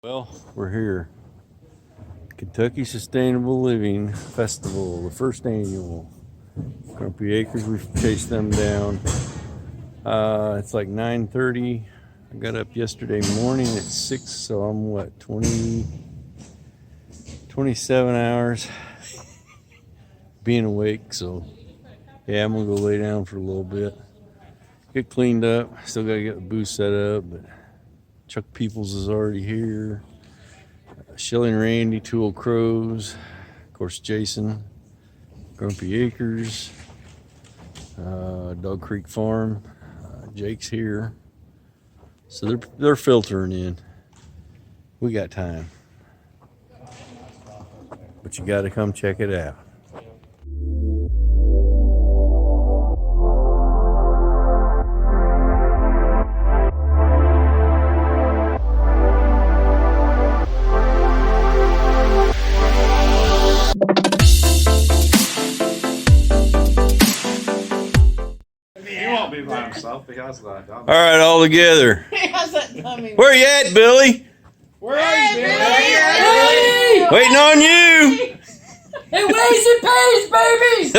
Well, we're here. Kentucky Sustainable Living Festival, the first annual. Grumpy Acres, we've chased them down. It's like 9:30. I got up yesterday morning at 6, so I'm what, 27 hours being awake. So yeah, I'm gonna go lay down for a little bit. Get cleaned up. Still gotta get the booth set up, but Chuck Peoples is already here. Shelly and Randy, Two Old Crows, of course Jason, Grumpy Acres, Dog Creek Farm, Jake's here. So they're filtering in. We got time, but you got to come check it out. All right, all together. Where you at, Billy? Where are you, Billy? Hey! Waiting on you. It weighs and pays, baby!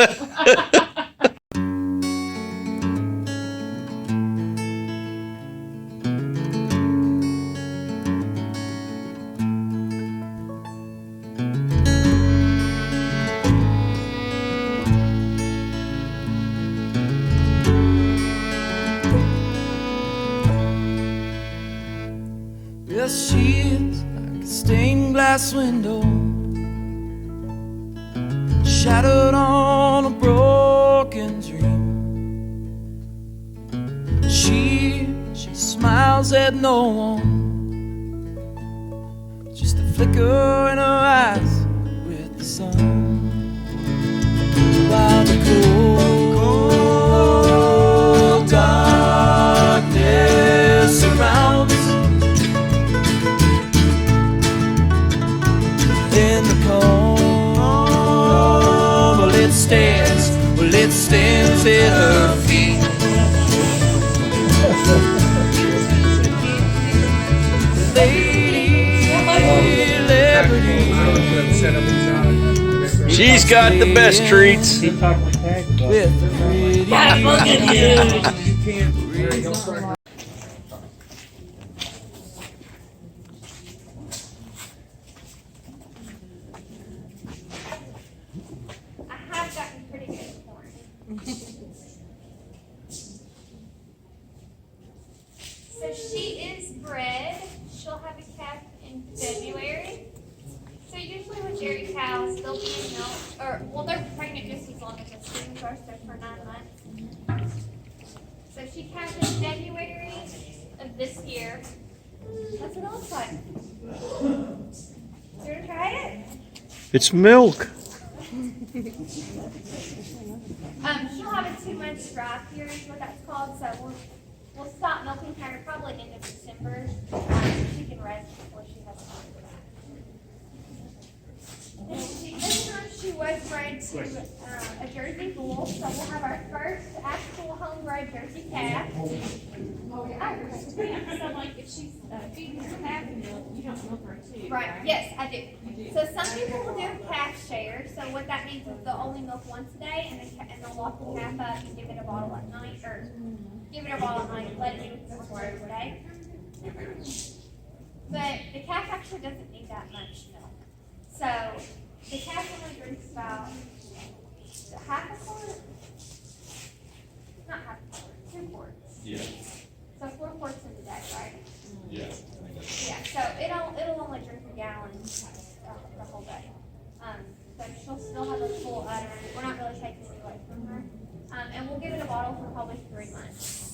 Yes, she is like a stained glass window, shattered on a broken dream. She smiles at no one, just a flicker in her eyes with the sun. While the cold darkness surrounds, in the cold, well, it stands at her feet. Lady Liberty, She's got the best treats. with the pretty I have gotten pretty good at corn. So she is bred. She'll have a calf in February. So usually with dairy cows, they'll be in milk, they're pregnant just as long as the springs are, so for 9 months. So she calved in February of this year. That's what it looks like. You gonna try it? It's milk. She'll have a 2-month dry period, is what that's called, so we'll stop milking her probably end of December. She can rest before she has to go back. This time she was bred to a Jersey bull, so we'll have our first actual homebred Jersey calf. So like if she's feeding her calf milk, you don't milk her too. Right, yes, I do. So some people will do a calf share, so what that means is they'll only milk once a day and they'll lock the calf up and give it a bottle at night, or give it a bottle at night, let it do its work every day. But the calf actually doesn't need that much milk. So the calf only drinks about half a quart? Not half a quart, 2 quarts. Yeah. So 4 quarts in a day, right? Yeah. Yeah, so it'll only drink a gallon the whole day. So she'll still have a full udder. We're not really taking it away from her. And we'll give it a bottle for probably 3 months.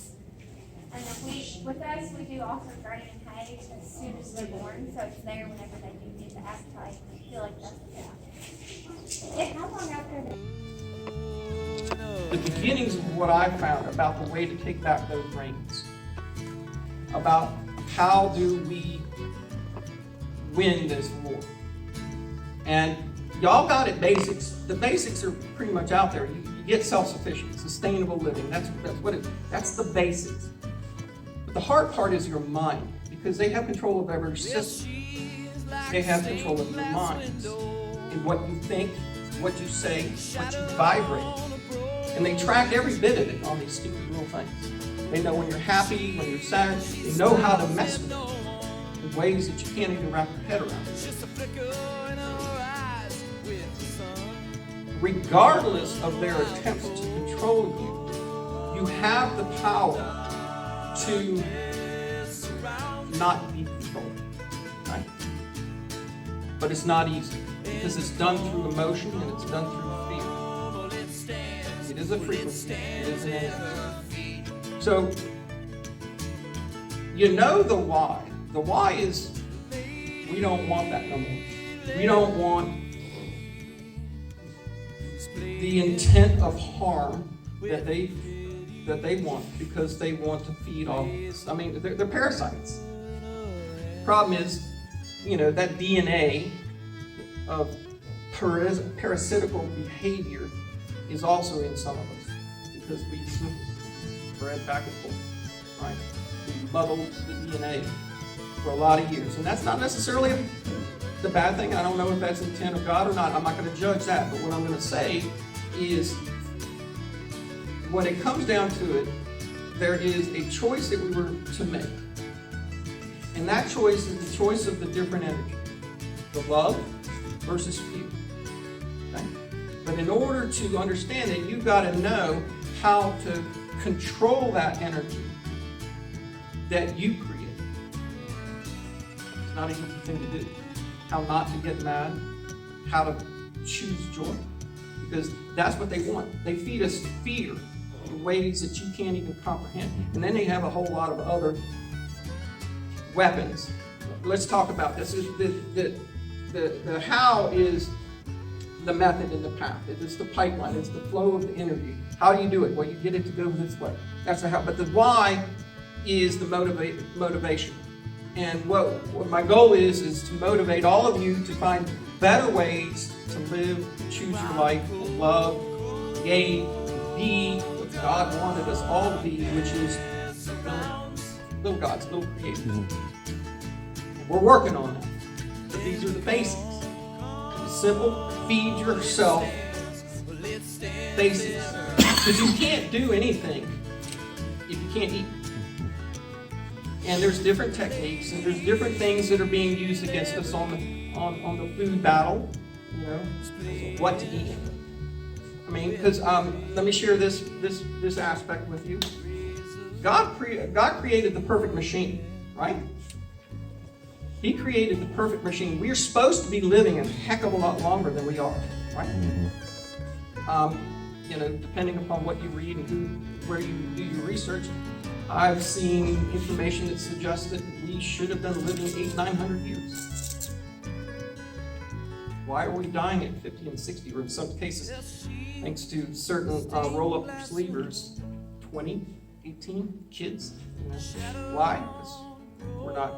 And then with us, we do also grain and hay as soon as they're born, so it's there whenever they do get the appetite and feel like that's the calf. Yeah, how long after The beginnings of what I found about the way to take back those reins, about how do we win this war. And y'all got it basics. The basics are pretty much out there. You get self-sufficient, sustainable living. That's the basics. But the hard part is your mind, because they have control of every system. they have control of your minds and what you think, what you say, what you vibrate. And they track every bit of it on these stupid little things. They know when you're happy, when you're sad. They know how to mess with you in ways that you can't even wrap your head around. Regardless of their attempts to control you, you have the power to not be controlled, right? But it's not easy because it's done through emotion and it's done through fear. It is a frequency. It is an energy. So, you know the why. The why is we don't want that no more. We don't want the intent of harm that they want because they want to feed off us. I mean, they're parasites. Problem is, that DNA of parasitical behavior is also in some of us because we bred back and forth, right? We muddled the DNA for a lot of years, and that's not necessarily the bad thing. I don't know if that's the intent of God or not. I'm not going to judge that, but what I'm going to say is when it comes down to it, there is a choice that we were to make. And that choice is the choice of the different energy. The love versus fear. Okay? But in order to understand it, you've got to know how to control that energy that you create. It's not an easy thing to do. How not to get mad, how to choose joy. Because that's what they want. They feed us fear in ways that you can't even comprehend. And then they have a whole lot of other weapons. Let's talk about this. The how is the method and the path. It is the pipeline. It's the flow of the energy. How do you do it? Well, you get it to go this way. That's the how. But the why is the motivation. And what my goal is to motivate all of you to find better ways to live, choose your life, to love, create, be what God wanted us all to be, which is little gods, little creators. And we're working on that. But these are the basics. Simple, feed yourself basics. Because you can't do anything if you can't eat. And there's different techniques, and there's different things that are being used against us on the food battle. What to eat. I mean, because let me share this aspect with you. God created the perfect machine, right? He created the perfect machine. We're supposed to be living a heck of a lot longer than we are, right? Depending upon what you read and where you do your research, I've seen information that suggests that we should have been living 800-900 years. Why are we dying at 50 and 60, or in some cases, thanks to certain roll-up sleevers, 20, 18 kids? Why? Because we're not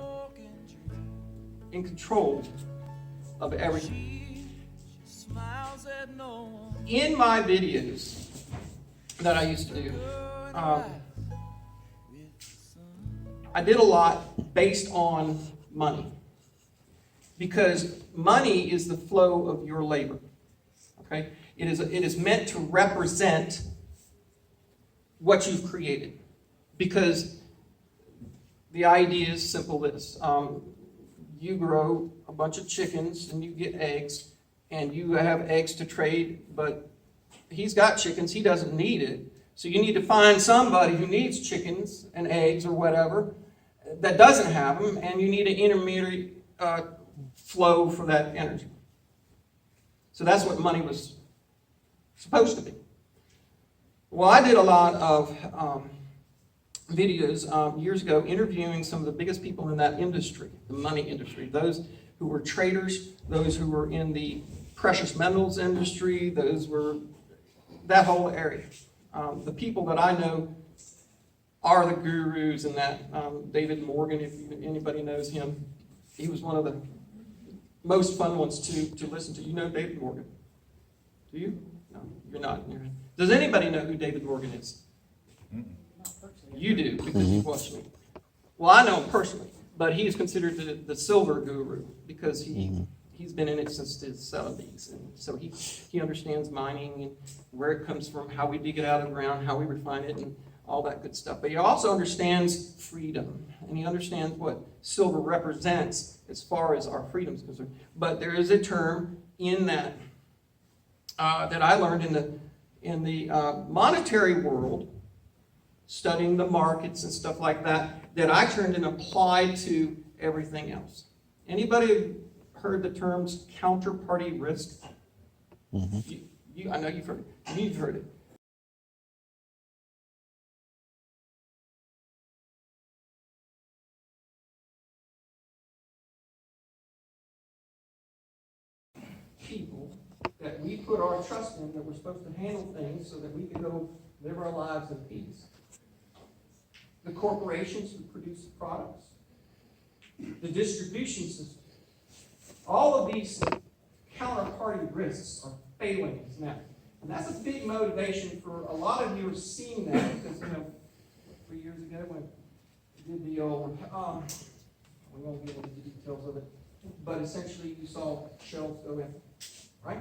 in control of everything. In my videos that I used to do, I did a lot based on money. Because money is the flow of your labor. Okay? It is meant to represent what you've created. Because the idea is simple this. You grow a bunch of chickens and you get eggs, and you have eggs to trade, but he's got chickens, he doesn't need it. So you need to find somebody who needs chickens and eggs or whatever that doesn't have them, and you need an intermediary flow for that energy. So that's what money was supposed to be. Well, I did a lot of videos years ago interviewing some of the biggest people in that industry, the money industry, those who were traders, those who were in the precious metals industry, those were that whole area. The people that I know are the gurus in that. David Morgan, if anybody knows him, he was one of the most fun ones to listen to. You know David Morgan? Do you? No, you're not. Does anybody know who David Morgan is? You do, because you watch me. Well, I know him personally. but he is considered the silver guru because he's been in it since the 70s. And so he understands mining and where it comes from, how we dig it out of the ground, how we refine it, and all that good stuff. But he also understands freedom, and he understands what silver represents as far as our freedom is concerned. But there is a term in that that I learned in the monetary world, studying the markets and stuff like that, that I turned and applied to everything else. Anybody heard the terms counterparty risk? I know you've heard it. You've heard it. People that we put our trust in, that we're supposed to handle things so that we can go live our lives in peace. The corporations who produce the products, the distribution system, all of these counterparty risks are failing us now. And that's a big motivation for a lot of you are seeing that because, 3 years ago when we did the old, we won't get into the details of it, but essentially you saw shelves go in, right?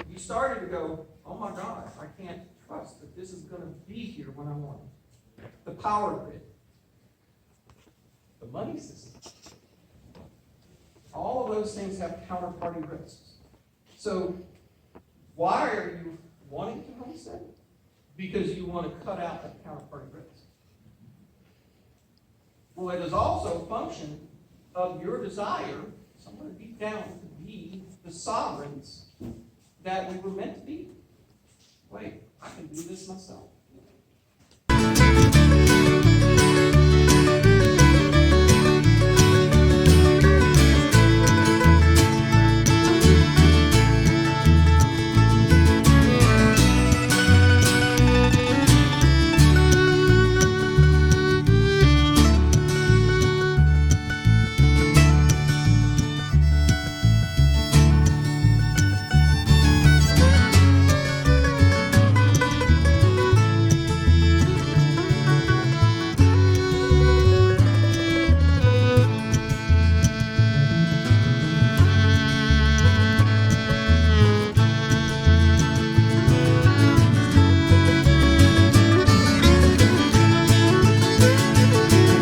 You started to go, oh my God, I can't trust that this is going to be here when I want it. The power grid, the money system, all of those things have counterparty risks. So why are you wanting to homestead? Because you want to cut out that counterparty risk. Well, it is also a function of your desire, somewhere deep down, to be the sovereigns that we were meant to be. Wait, I can do this myself.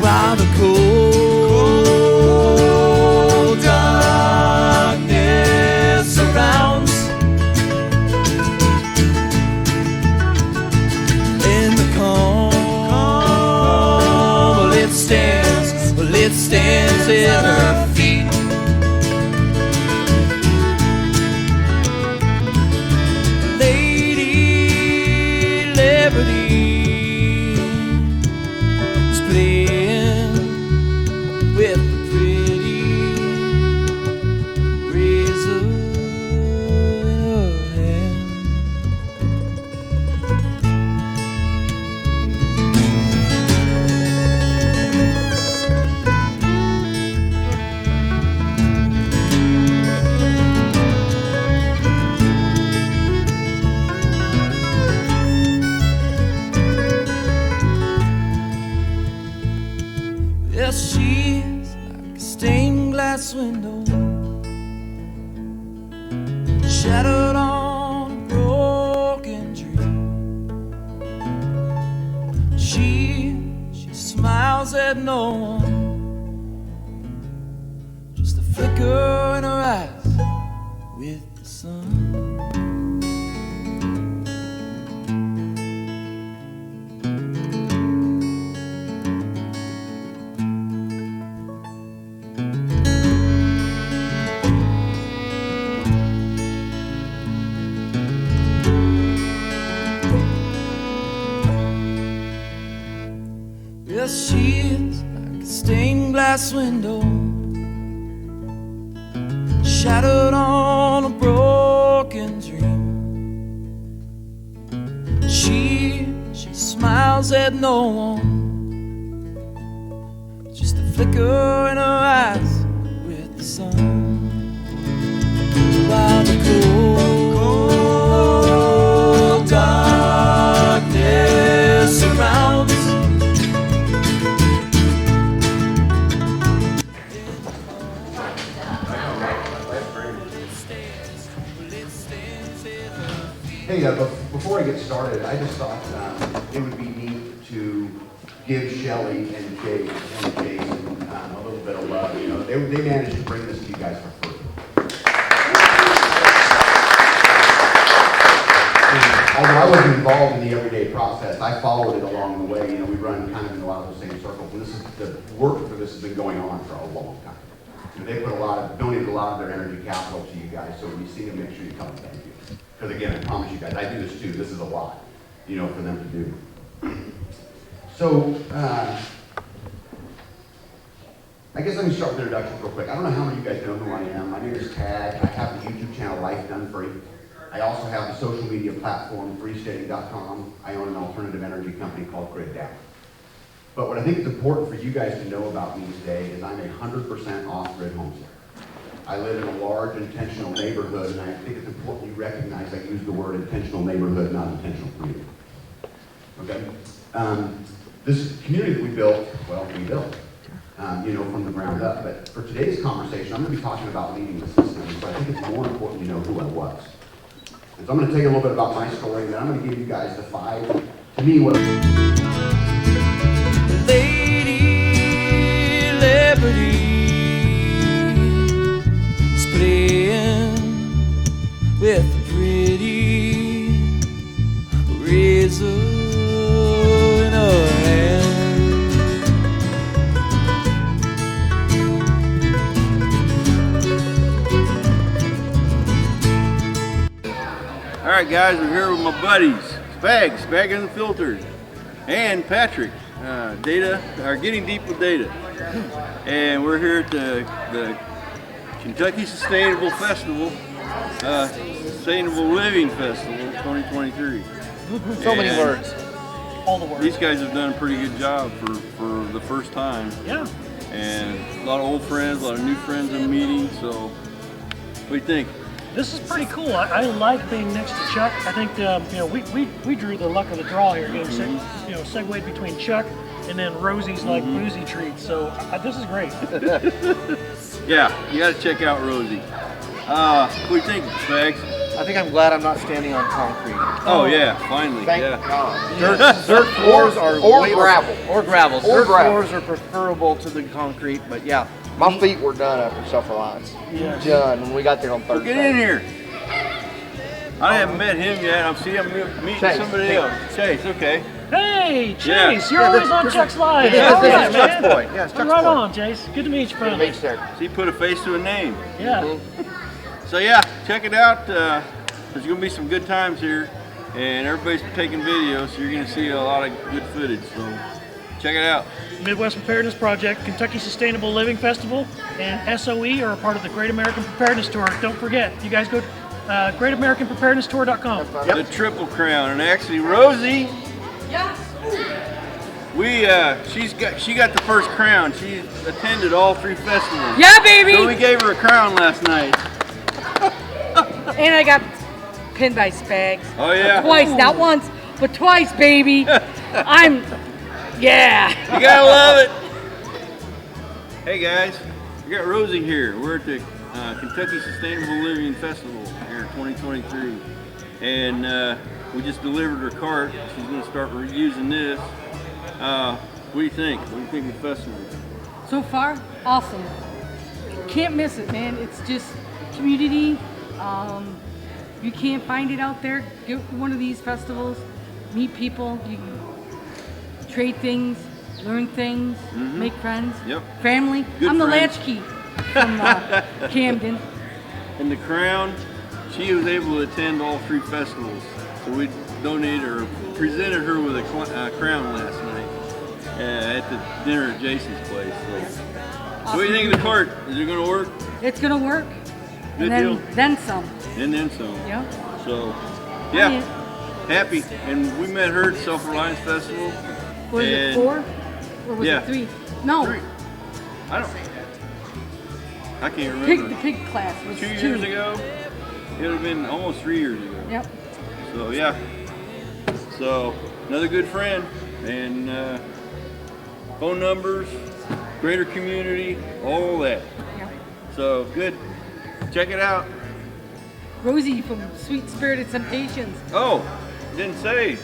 While the cold darkness surrounds, in the calm, well, it stands at her feet. Lady Liberty is playing with the pretty razor in her hand. Yes, she's like a stained glass window, shattered on a broken dream. She smiles at no one, just a flicker in her eyes with the sun. Yes, she is like a stained glass window, shattered on a broken dream. She smiles at no one, just a flicker in her eyes with the sun. While the cold darkness surrounds, me, before I get started, I just thought it would be neat to give Shelly and Jason a little bit of love. You know, they managed to bring this to you guys for free. Although I wasn't involved in the everyday process, I followed it along the way. You know, we run kind of in a lot of the same circles. And the work for this has been going on for a long time. You know, they donated a lot of their energy capital to you guys. So when you see them, make sure you tell them thank you. Because again, I promise you guys, I do this too. This is a lot, you know, for them to do. So, I guess let me start with introductions real quick. I don't know how many of you guys know who I am. My name is Tad. I have the YouTube channel Life Done Free. I also have the social media platform freesteady.com. I own an alternative energy company called Grid Down. But what I think is important for you guys to know about me today is I'm a 100% off-grid homesteader. I live in a large intentional neighborhood, and I think it's important you recognize I use the word intentional neighborhood, not intentional community. Okay? This community that we built, you know, from the ground up. But for today's conversation, I'm going to be talking about leading the system. So I think it's more important you know who I was. And so I'm going to tell you a little bit about my story, and then I'm going to give you guys the 5, to me, what... Lady Liberty is playing with a pretty razor in her hand. All right, guys, we're here with my buddies, Spag and the Filtered, and Patrick, Getting Deep with Data. And we're here at the Kentucky Sustainable Festival, Sustainable Living Festival 2023. So many words. All the words. These guys have done a pretty good job for the first time. Yeah. And a lot of old friends, a lot of new friends I'm meeting, so what do you think? This is pretty cool. I like being next to Chuck. I think you know we drew the luck of the draw here. You know, segued between Chuck and then Rosie's like boozy treats. So this is great. Yeah, you got to check out Rosie. What do you think, Spags? I think I'm glad I'm not standing on concrete. Oh yeah, finally. Thank yeah. God. Dirt floors are way gravel. Or gravel. Or Dirt gravel. floors are preferable to the concrete, but yeah. My feet were done after Self-Reliance. Yeah. Done when we got there on Well, Thursday. get in here. I haven't met him yet. I'm meeting Chase. somebody else. Chase, okay. Hey, Chase, Yeah. you're always on Chuck's live. Yeah, All this right, is Chuck's man. boy. Yeah, it's Chuck's Right boy. on, Chase. Good to meet you, Good to finally. meet you, sir. So he put a face to a name. Yeah. So yeah, check it out. There's gonna be some good times here, and everybody's taking videos, so you're gonna see a lot of good footage. So check it out. Midwest Preparedness Project, Kentucky Sustainable Living Festival, and SOE are a part of the Great American Preparedness Tour. Don't forget, you guys go to greatamericanpreparednesstour.com. The Triple Crown, and actually Rosie. Yes. She got the first crown. She attended all 3 festivals. Yeah, baby. So we gave her a crown last night. And I got pinned by Spags. Oh yeah. Twice, not once, but twice, baby. Yeah. You gotta love it. Hey guys, we got Rosie here. We're at the Kentucky Sustainable Living Festival here in 2023, and we just delivered her cart. She's gonna start using this. What do you think? What do you think of the festival? So far, awesome. Can't miss it, man. It's just community. You can't find it out there. Get one of these festivals, meet people, you can trade things, learn things, make friends, Yep. family. Good I'm the friends. latchkey from Camden. And the crown, she was able to attend all 3 festivals. So we donated or presented her with a crown last night at the dinner at Jason's place. So what do you think of the cart? Is it going to work? It's gonna work. Good and deal. then some. And then some. Yeah. So, yeah, happy. And we met her at Self-Reliance Festival. Was it and 4? Or was Yeah. it 3? No. 3. I can't The remember. pig class was 2 years ago? It would have been almost 3 years ago. Yep. So, yeah. So, another good friend. And phone numbers, greater community, all that. Yep. So, good. Check it out. Rosie from Sweet Spirited Temptations. Oh, didn't say.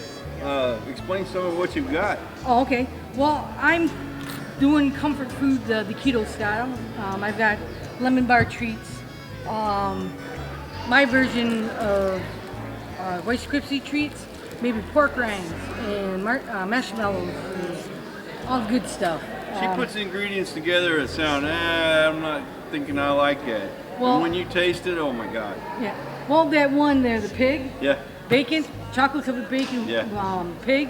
Explain some of what you've got. Oh, okay. Well, I'm doing comfort food the keto style. I've got lemon bar treats. My version of Rice Krispie treats, maybe pork rinds and marshmallows, and all good stuff. She puts the ingredients together and sound, I'm not thinking I like that. Well, and when you taste it, oh my God. Yeah. Well, that one there, the pig. Yeah. Bacon, chocolate covered bacon, Yeah. pig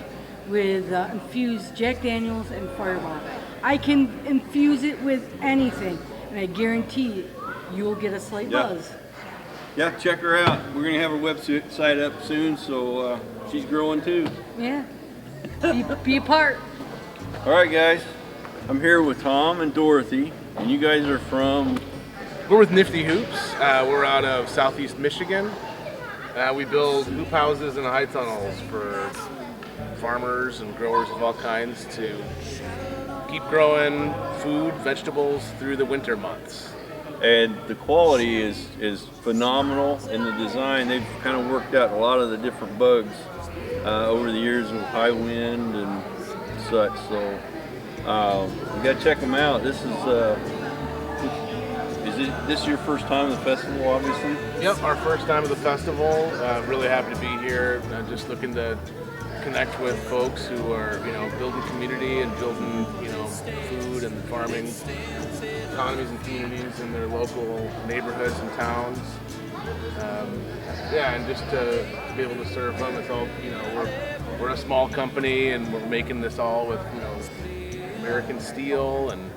with infused Jack Daniels and Fireball. I can infuse it with anything, and I guarantee you will get a slight buzz. Yeah, check her out. We're going to have her website up soon, so she's growing too. Yeah. Be a part. All right, guys. I'm here with Tom and Dorothy, and you guys are from... We're with Nifty Hoops. We're out of Southeast Michigan. We build hoop houses and high tunnels for farmers and growers of all kinds to keep growing food, vegetables through the winter months. And the quality is phenomenal in the design. They've kind of worked out a lot of the different bugs over the years of high wind and such. So you got to check them out. This is your first time at the festival, obviously? Yep, our first time at the festival. Really happy to be here. Just looking to connect with folks who are, building community and building, food and farming economies and communities in their local neighborhoods and towns. And just to be able to serve them. It's all, we're a small company and we're making this all with, American steel and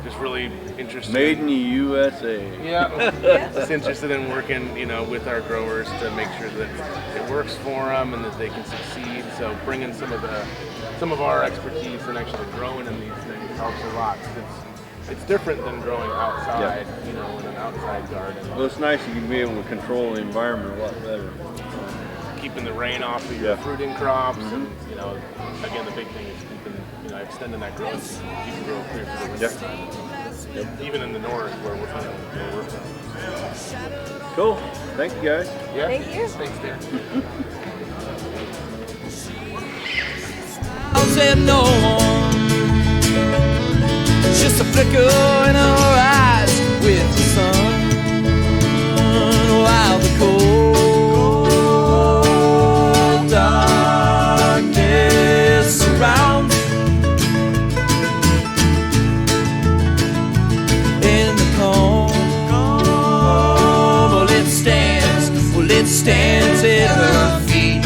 just really interested. Made in the USA. Yeah. Just interested in working, with our growers to make sure that it works for them and that they can succeed. So bringing some of our expertise and actually growing in these things helps a lot. It's different than growing outside, in an outside garden. Well, it's nice you can be able to control the environment a lot better. Keeping the rain off of your fruiting crops, and again, the big thing is keeping, extending that growing season. You can grow clear through the winter time. Even in the north, where we're from. Cool. Thank you, guys. Yeah. Thank you. Thanks, Dan. I said no one. Just a flicker in her eyes with the sun, while the cold darkness surrounds. In the calm, well it stands at her feet.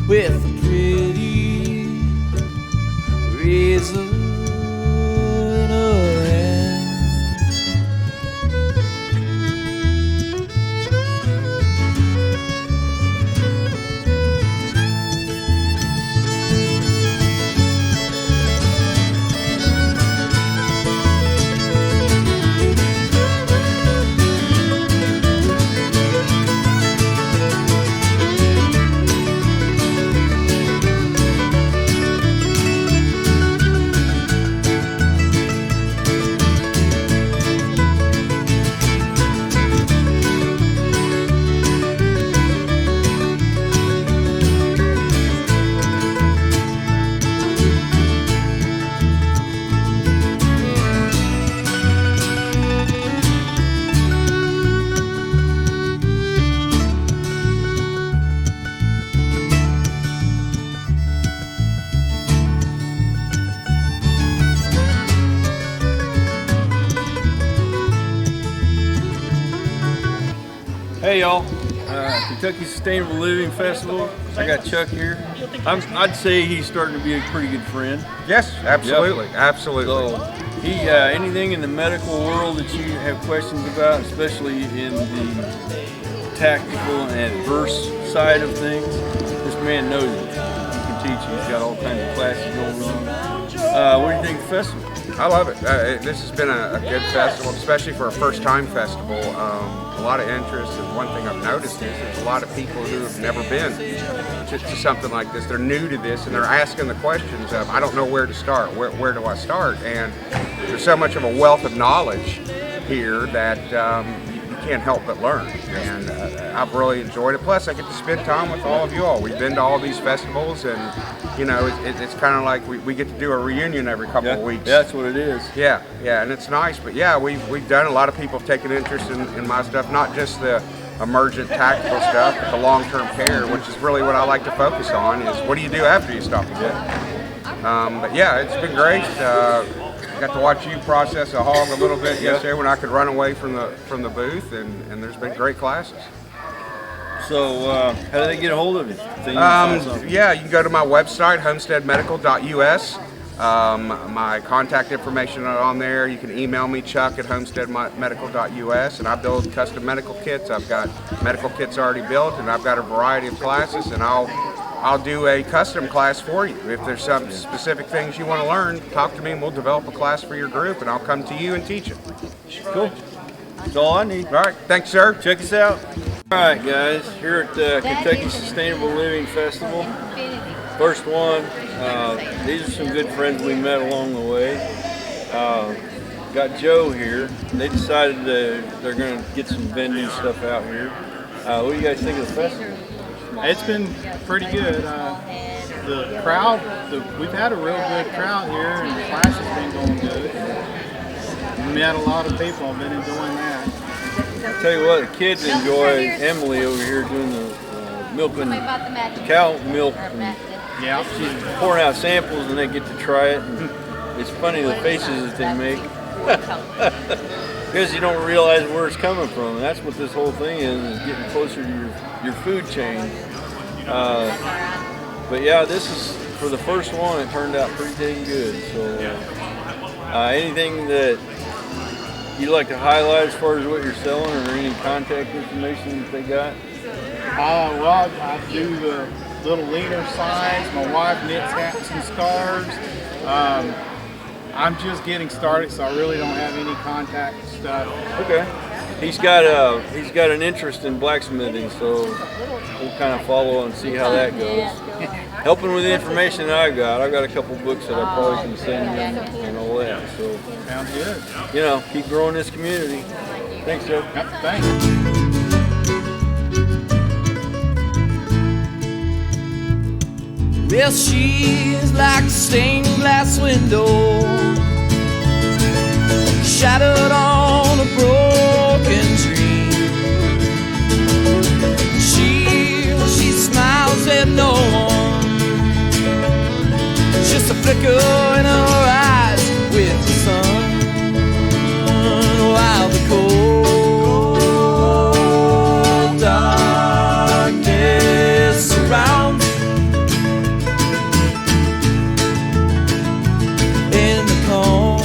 With a pretty razor in her hand. Hey y'all, Kentucky Sustainable Living Festival. I got Chuck here. I'd say he's starting to be a pretty good friend. Yes, absolutely, absolutely. So, he anything in the medical world that you have questions about, especially in the tactical and adverse side of things, this man knows it. He can teach you. He's got all kinds of classes going on. What do you think of the festival? I love it. This has been a good festival, especially for a first-time festival. A lot of interest, and one thing I've noticed is there's a lot of people who have never been to something like this. They're new to this, and they're asking the questions of, I don't know where to start. Where do I start? And there's so much of a wealth of knowledge here that you can't help but learn. And I've really enjoyed it. Plus, I get to spend time with all of you all. We've been to all these festivals, and you know, it's kind of like we get to do a reunion every couple of weeks. Yeah, that's what it is. Yeah, and it's nice. But yeah, we've done, a lot of people have taken interest in my stuff, not just the emergent tactical stuff, but the long-term care, which is really what I like to focus on, is what do you do after you stop the death? But yeah, it's been great. Got to watch you process a hog a little bit yesterday when I could run away from the booth, and there's been great classes. So how do they get a hold of you? Yeah, you can go to my website, homesteadmedical.us. My contact information are on there. You can email me, Chuck at homesteadmedical.us, and I build custom medical kits. I've got medical kits already built, and I've got a variety of classes, and I'll do a custom class for you. If there's some specific things you want to learn, talk to me and we'll develop a class for your group, and I'll come to you and teach it. Cool. That's all I need. All right, thanks, sir. Check us out. All right, guys, here at the Kentucky Sustainable Living Festival. First one. These are some good friends we met along the way. Got Joe here. They decided they're going to get some vending stuff out here. What do you guys think of the festival? It's been pretty good. The crowd, we've had a real good crowd here, and the class has been going good. We met a lot of people. I've been enjoying that. I'll tell you what, the kids enjoy Emily over here doing the milking cow milk. Yeah, she's pouring out samples, and they get to try it. And it's funny the faces that they make because you don't realize where it's coming from. And that's what this whole thing is getting closer to your food chain. But yeah, this is for the first one. It turned out pretty dang good. So, anything that you'd like to highlight as far as what you're selling, or any contact information that they got? Well, I do the little leaner size. My wife knits hats and scarves. I'm just getting started, so I really don't have any contact stuff. Okay. He's got an interest in blacksmithing, so we'll kind of follow and see how that goes. Helping with the information that I've got a couple books that I probably can send him and all that. So sounds good. You know, keep growing this community. Thanks, Joe. Yep, thanks. Well, she's like a stained glass window, shattered on a broken dream. She smiles at no one, just a flicker in her eyes with the sun, while the cold darkness surrounds. In the calm,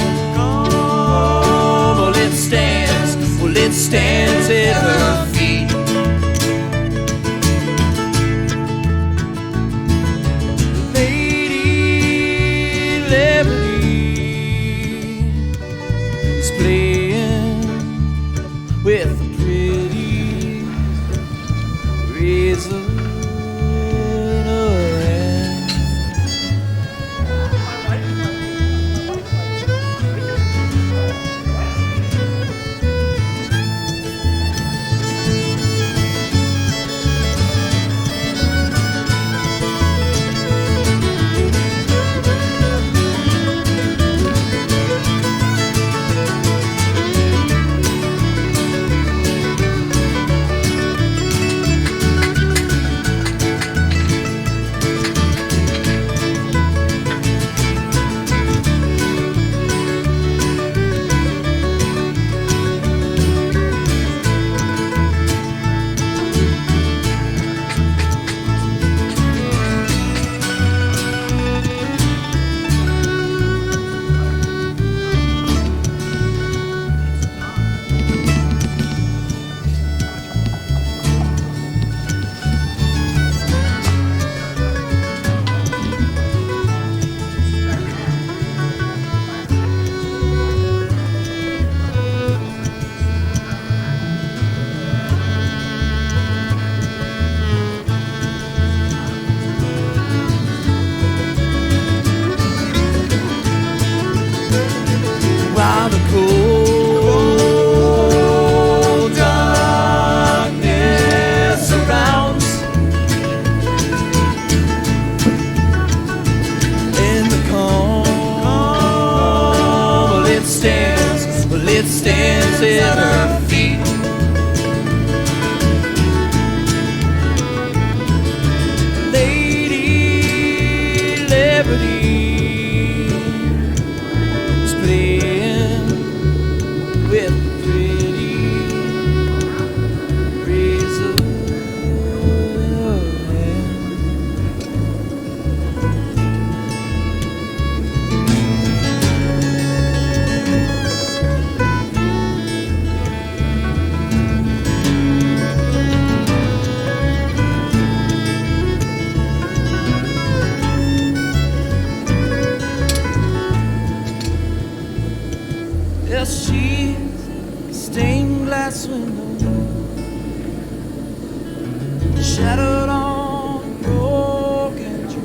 Shattered on a broken tree.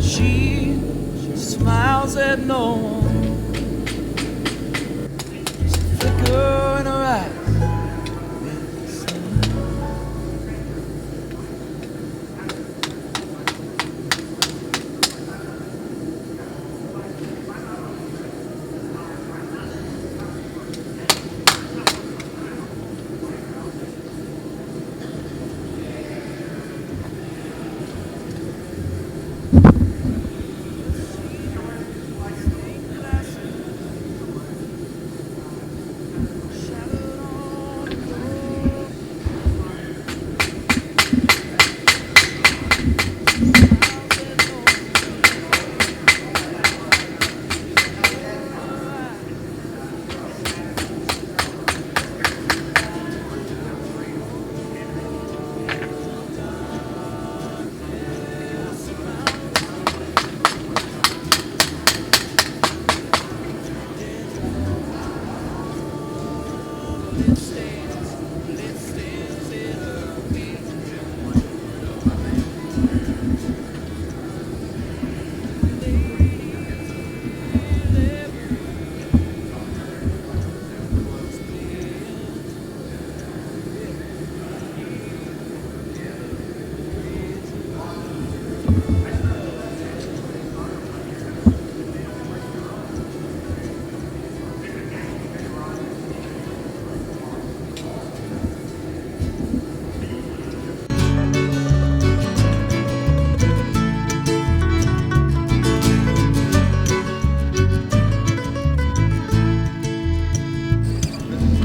She smiles at no one. There's a flicker in her eyes.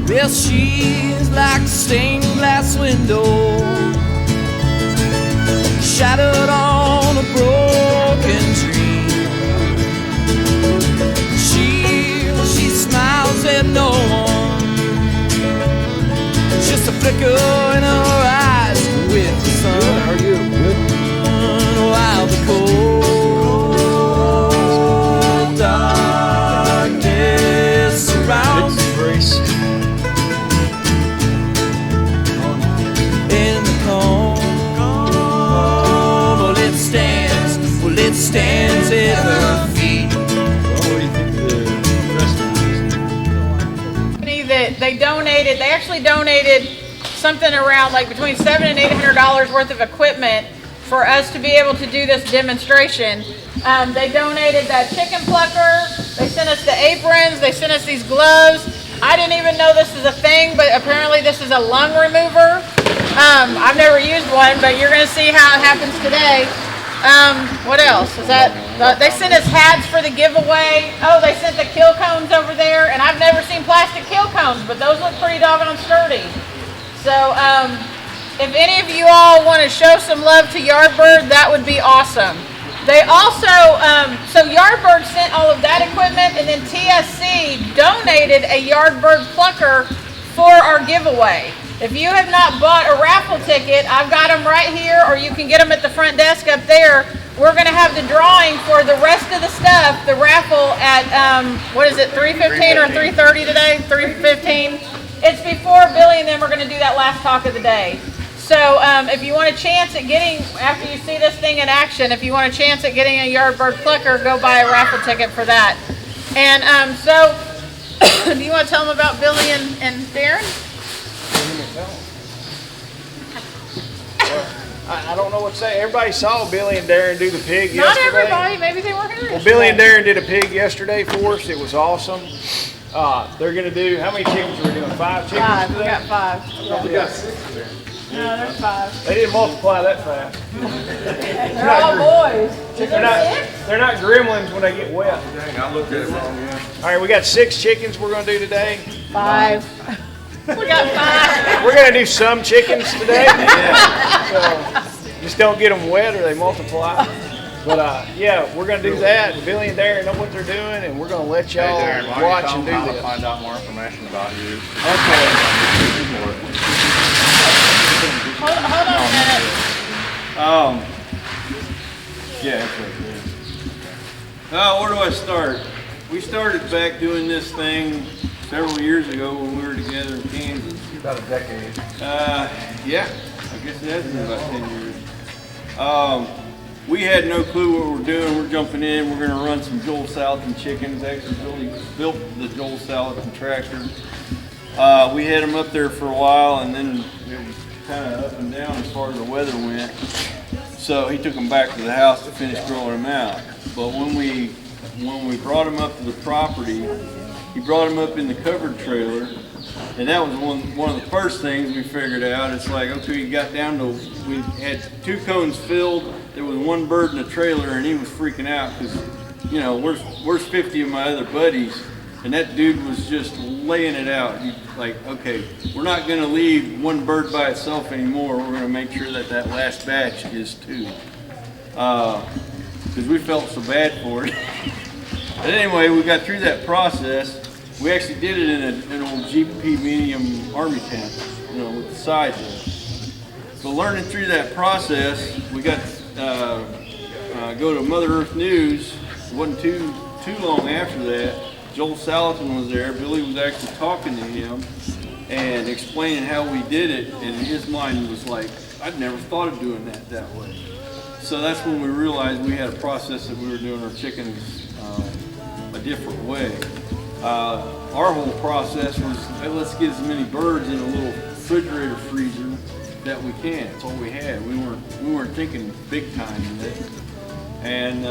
Well, she's like a stained glass window, shattered on a broken tree. She smiles at no one, just a flicker in her eyes with the sun. How are you? Good. While the cold darkness surrounds it stands at her feet. What do you think of the rest That they donated, they actually donated something around like between $700 and $800 worth of equipment for us to be able to do this demonstration. They donated that chicken plucker, they sent us the aprons, they sent us these gloves. I didn't even know this is a thing, but apparently this is a lung remover. I've never used one, but you're gonna see how it happens today. What else? Is that, they sent us hats for the giveaway. Oh, they sent the kill cones over there, and I've never seen plastic kill cones, but those look pretty doggone sturdy. So, if any of you all want to show some love to Yardbird, that would be awesome. They also, so Yardbird sent all of that equipment, and then TSC donated a Yardbird plucker for our giveaway. If you have not bought a raffle ticket, I've got them right here, or you can get them at the front desk up there. We're going to have the drawing for the rest of the stuff, the raffle at, what is it, 3:15 or 3:30 today? 3:15. It's before Billy and them are going to do that last talk of the day. So if you want a chance at getting, after you see this thing in action, if you want a chance at getting a Yardbird plucker, go buy a raffle ticket for that. And so, do you want to tell them about Billy and Darren? Well, I don't know what to say. Everybody saw Billy and Darren do the pig yesterday. Not everybody. Maybe they weren't here. Well, Billy and Darren did a pig yesterday for us. It was awesome. They're going to do, how many chickens are we doing? 5 chickens Five. today? We got 5. Yeah. We got 6 there. No, there's 5. They didn't multiply that fast. They're all boys. Is there 6? They're not gremlins when they get wet. Dang, I looked at it wrong, yeah. All right, we got 6 chickens we're going to do today. 5. We got 5. We're going to do some chickens today. So just don't get them wet or they multiply. But yeah, we're going to do that. Billy and Darren know what they're doing, and we're going to let y'all watch and do this. Find out more information about you. Okay. Hold on a minute. Yeah, that's right there. Where do I start? We started back doing this thing several years ago when we were together in Kansas. About a decade. Yeah, I guess it has been about 10 years. We had no clue what we're doing. We're jumping in. We're going to run some Joel Salatin chickens. Actually, built the Joel Salatin tractor. We had them up there for a while, and then it was kind of up and down as far as the weather went. So he took them back to the house to finish growing them out. But when we brought them up to the property, he brought them up in the covered trailer, and that was one of the first things we figured out. It's like, okay, you got down to, we had 2 cones filled. There was 1 bird in the trailer, and he was freaking out because, you know, where's 50 of my other buddies? And that dude was just laying it out. He's like, okay, we're not going to leave 1 bird by itself anymore. We're going to make sure that that last batch is 2. Because we felt so bad for it. But anyway, we got through that process. We actually did it in an old GP medium army tent, you know, with the sides of it. So learning through that process, we got go to Mother Earth News. It wasn't too long after that. Joel Salatin was there. Billy was actually talking to him and explaining how we did it, and his mind was like, I'd never thought of doing that way. So that's when we realized we had a process that we were doing our chickens a different way. Our whole process was, hey, let's get as many birds in a little refrigerator freezer that we can. That's all we had. We weren't thinking big time in it. And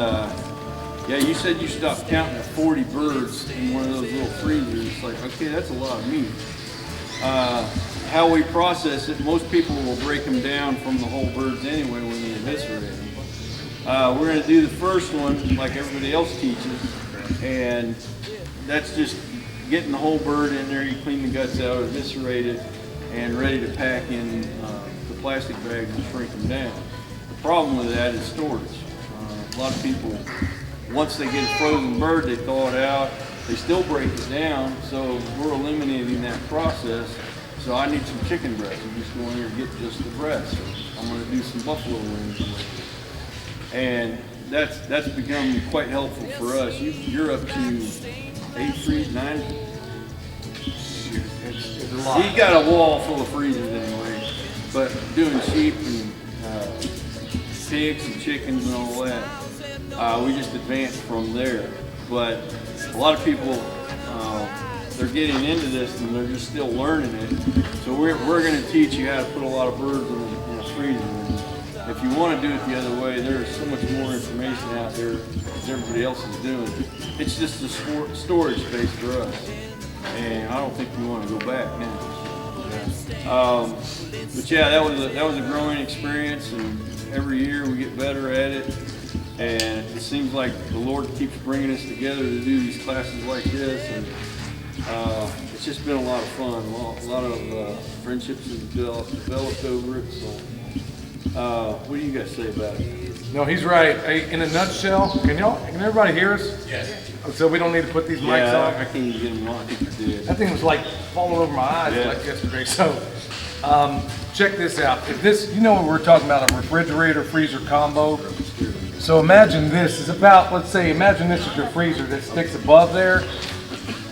yeah, you said you stopped counting at 40 birds in one of those little freezers. It's like, okay, that's a lot of meat. How we process it, most people will break them down from the whole birds anyway when they eviscerate them. We're going to do the first one like everybody else teaches, and that's just getting the whole bird in there. You clean the guts out, eviscerate it, and ready to pack in the plastic bags and shrink them down. The problem with that is storage. A lot of people, once they get a frozen bird, they thaw it out. They still break it down, so we're eliminating that process. So I need some chicken breast. I'm just going here to get just the breast. I'm going to do some buffalo wings with it. And that's become quite helpful for us. You're up to 8 freezers, 9. It's a lot. You got a wall full of freezers anyway. But doing sheep and pigs and chickens and all that, we just advanced from there. But a lot of people, they're getting into this and they're just still learning it. So we're going to teach you how to put a lot of birds in a freezer. And if you want to do it the other way, there's so much more information out there as everybody else is doing. It's just a storage space for us. And I don't think we want to go back now. But yeah, that was a growing experience, and every year we get better at it. And it seems like the Lord keeps bringing us together to do these classes like this, and it's just been a lot of fun. A lot of friendships have developed over it. So, what do you guys say about it? No, he's right. Hey, in a nutshell, can everybody hear us? Yes. So we don't need to put these mics on? I can't even get them on. I think you did. That thing was like falling over my eyes like yesterday. So check this out. If this, you know what we're talking about, a refrigerator freezer combo. So imagine this is about, let's say, imagine this is your freezer that sticks above there.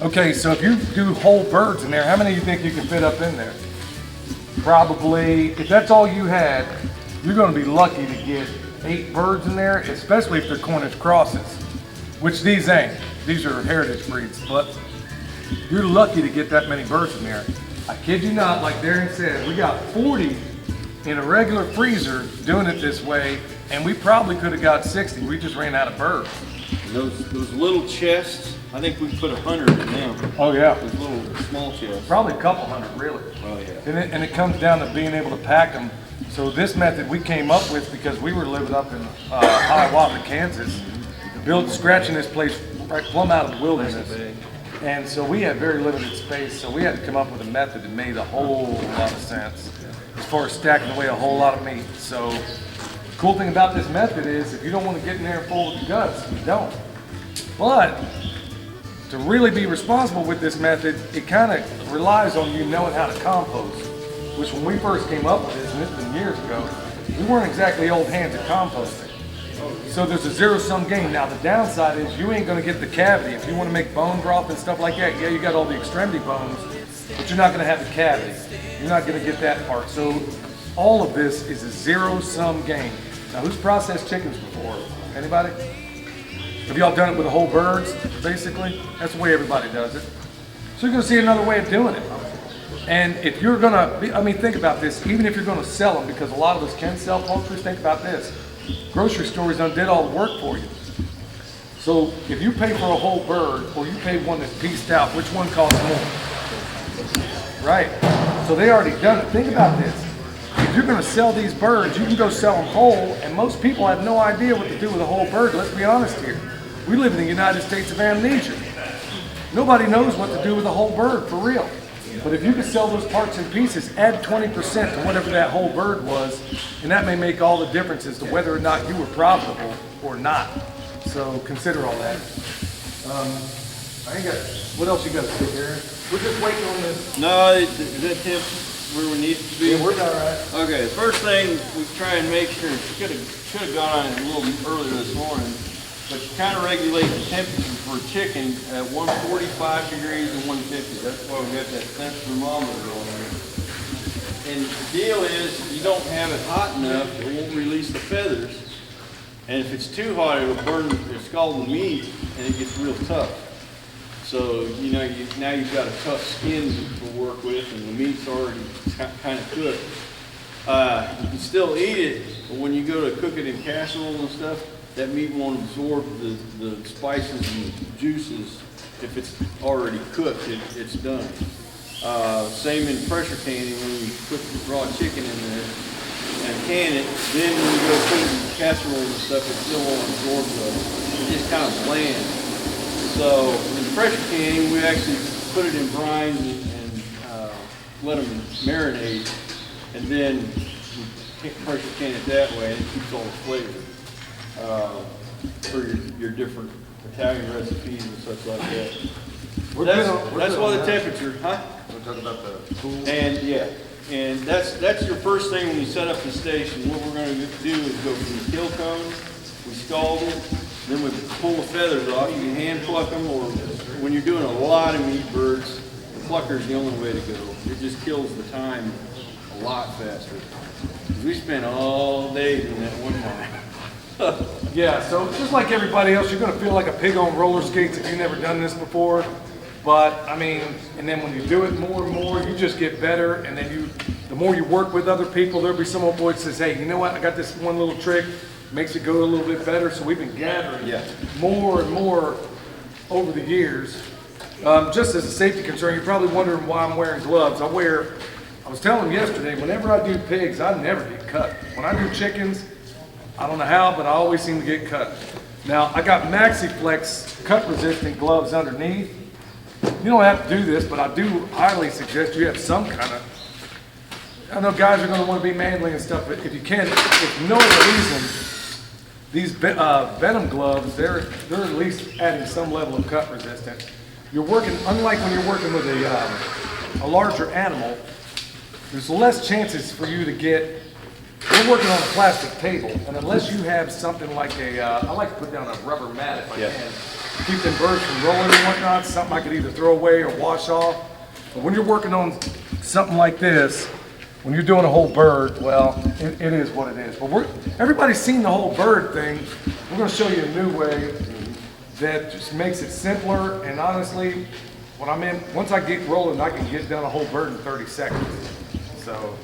Okay, so if you do whole birds in there, how many do you think you can fit up in there? Probably, if that's all you had, you're going to be lucky to get 8 birds in there, especially if they're Cornish crosses, which these ain't. These are heritage breeds, but you're lucky to get that many birds in there. I kid you not, like Darren said, we got 40 in a regular freezer doing it this way, and we probably could have got 60. We just ran out of birds. Those little chests, I think we put 100 in them. Oh yeah. Those little small chests. Probably a couple hundred, really. Oh yeah. And it comes down to being able to pack them. So this method we came up with because we were living up in Hiawatha, Kansas, scratching this place right plumb out of the wilderness. And so we had very limited space, so we had to come up with a method that made a whole lot of sense as far as stacking away a whole lot of meat. So the cool thing about this method is if you don't want to get in there and pull with the guts, you don't. But to really be responsible with this method, it kind of relies on you knowing how to compost, which when we first came up with this, and it's been years ago, we weren't exactly old hands at composting. So there's a zero-sum game. Now the downside is you ain't gonna get the cavity. If you wanna make bone broth and stuff like that, yeah, you got all the extremity bones, but you're not gonna have the cavity. You're not gonna get that part. So all of this is a zero-sum game. Now who's processed chickens before? Anybody? Have y'all done it with the whole birds, basically? That's the way everybody does it. So you're gonna see another way of doing it. And if you're gonna, think about this, even if you're gonna sell them, because a lot of us can sell poultry, think about this. Grocery stores done did all the work for you. So if you pay for a whole bird, or you pay one that's pieced out, which one costs more? Right, so they already done it. Think about this. If you're gonna sell these birds, you can go sell them whole, and most people have no idea what to do with a whole bird. Let's be honest here. We live in the United States of amnesia. Nobody knows what to do with a whole bird, for real. But if you could sell those parts in pieces, add 20% to whatever that whole bird was, and that may make all the difference as to whether or not you were profitable or not. So consider all that. I ain't got, what else you got to say, Aaron? We're just waiting on this. No, is that tip where we need to be? Yeah, we're all right. Okay, the first thing we try and make sure, should have gone on it a little earlier this morning, but you kind of regulate the temperature for chicken at 145 degrees and 150. That's why we got that sense thermometer on there. And the deal is, you don't have it hot enough, it won't release the feathers. And if it's too hot, it'll burn the scald the meat, and it gets real tough. So, now you've got a tough skin to work with, and the meat's already kind of cooked. You can still eat it, but when you go to cook it in casserole and stuff, that meat won't absorb the spices and the juices. If it's already cooked, it's done. Same in pressure canning, when you put the raw chicken in there and can it, then when you go put it in casserole and stuff, it still won't absorb it's just kind of bland. So in pressure canning, we actually put it in brines and let them marinate, and then we pressure can it that way, and it keeps all the flavor. For your different Italian recipes and such like that. That's why the temperature, huh? We're talking about the pool. And that's your first thing when you set up the station. What we're going to do is go from the kill cone, we scald it, then we pull the feathers off. You can hand pluck them, or when you're doing a lot of meat birds, the plucker is the only way to go. It just kills the time a lot faster. We spent all day doing that one line. Yeah, so just like everybody else, you're going to feel like a pig on roller skates if you've never done this before. But, and then when you do it more and more, you just get better. And then the more you work with other people, there'll be some old boy that says, hey, you know what, I got this one little trick, makes it go a little bit better. So we've been gathering more and more over the years. Just as a safety concern, you're probably wondering why I'm wearing gloves. I was telling them yesterday, whenever I do pigs, I never get cut. When I do chickens, I don't know how, but I always seem to get cut. Now, I got MaxiFlex cut-resistant gloves underneath. You don't have to do this, but I do highly suggest you have some kind of... I know guys are going to want to be manly and stuff, but if you can, if no other reason, these Venom gloves, they're at least adding some level of cut resistance. You're working, unlike when you're working with a larger animal, there's less chances for you to get... We're working on a plastic table, and unless you have something like I like to put down a rubber mat if I can, keep them birds from rolling and whatnot, something I could either throw away or wash off. But when you're working on something like this, when you're doing a whole bird, well, it is what it is. But everybody's seen the whole bird thing. We're going to show you a new way that just makes it simpler, and honestly, once I get rolling, I can get done a whole bird in 30 seconds. So.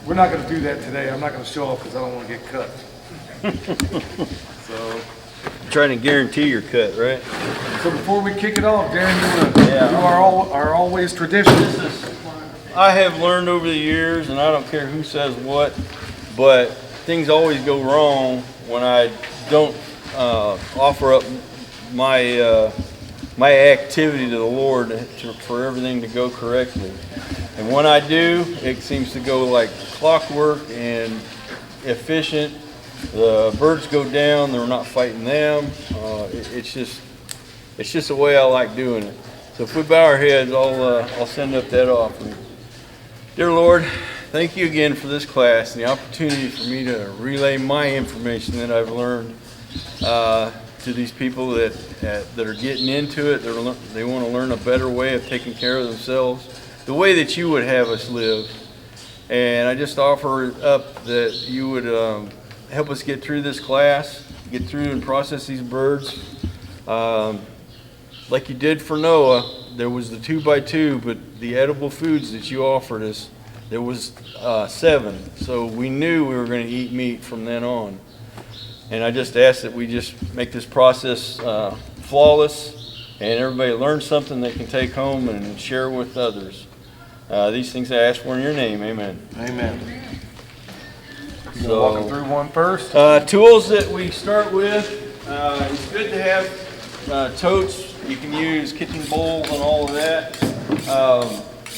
We're not going to do that today. I'm not going to show off because I don't want to get cut. So, trying to guarantee your cut, right? So before we kick it off, Darren, you want to do our always tradition? I have learned over the years, and I don't care who says what, but things always go wrong when I don't offer up my my activity to the Lord for everything to go correctly. And when I do, it seems to go like clockwork and efficient. The birds go down, they're not fighting them. It's just the way I like doing it. So if we bow our heads, I'll send up that offering. Dear Lord, thank you again for this class and the opportunity for me to relay my information that I've learned to these people that are getting into it. They want to learn a better way of taking care of themselves, the way that you would have us live. And I just offer up that you would help us get through this class, get through and process these birds. Like you did for Noah, there was the 2x2, but the edible foods that you offered us, there was 7. So we knew we were going to eat meat from then on. And I just ask that we just make this process flawless, and everybody learn something they can take home and share with others. These things I ask for in your name, amen. Amen. You So, walk them through one first? Tools that we start with, it's good to have totes. You can use kitchen bowls and all of that.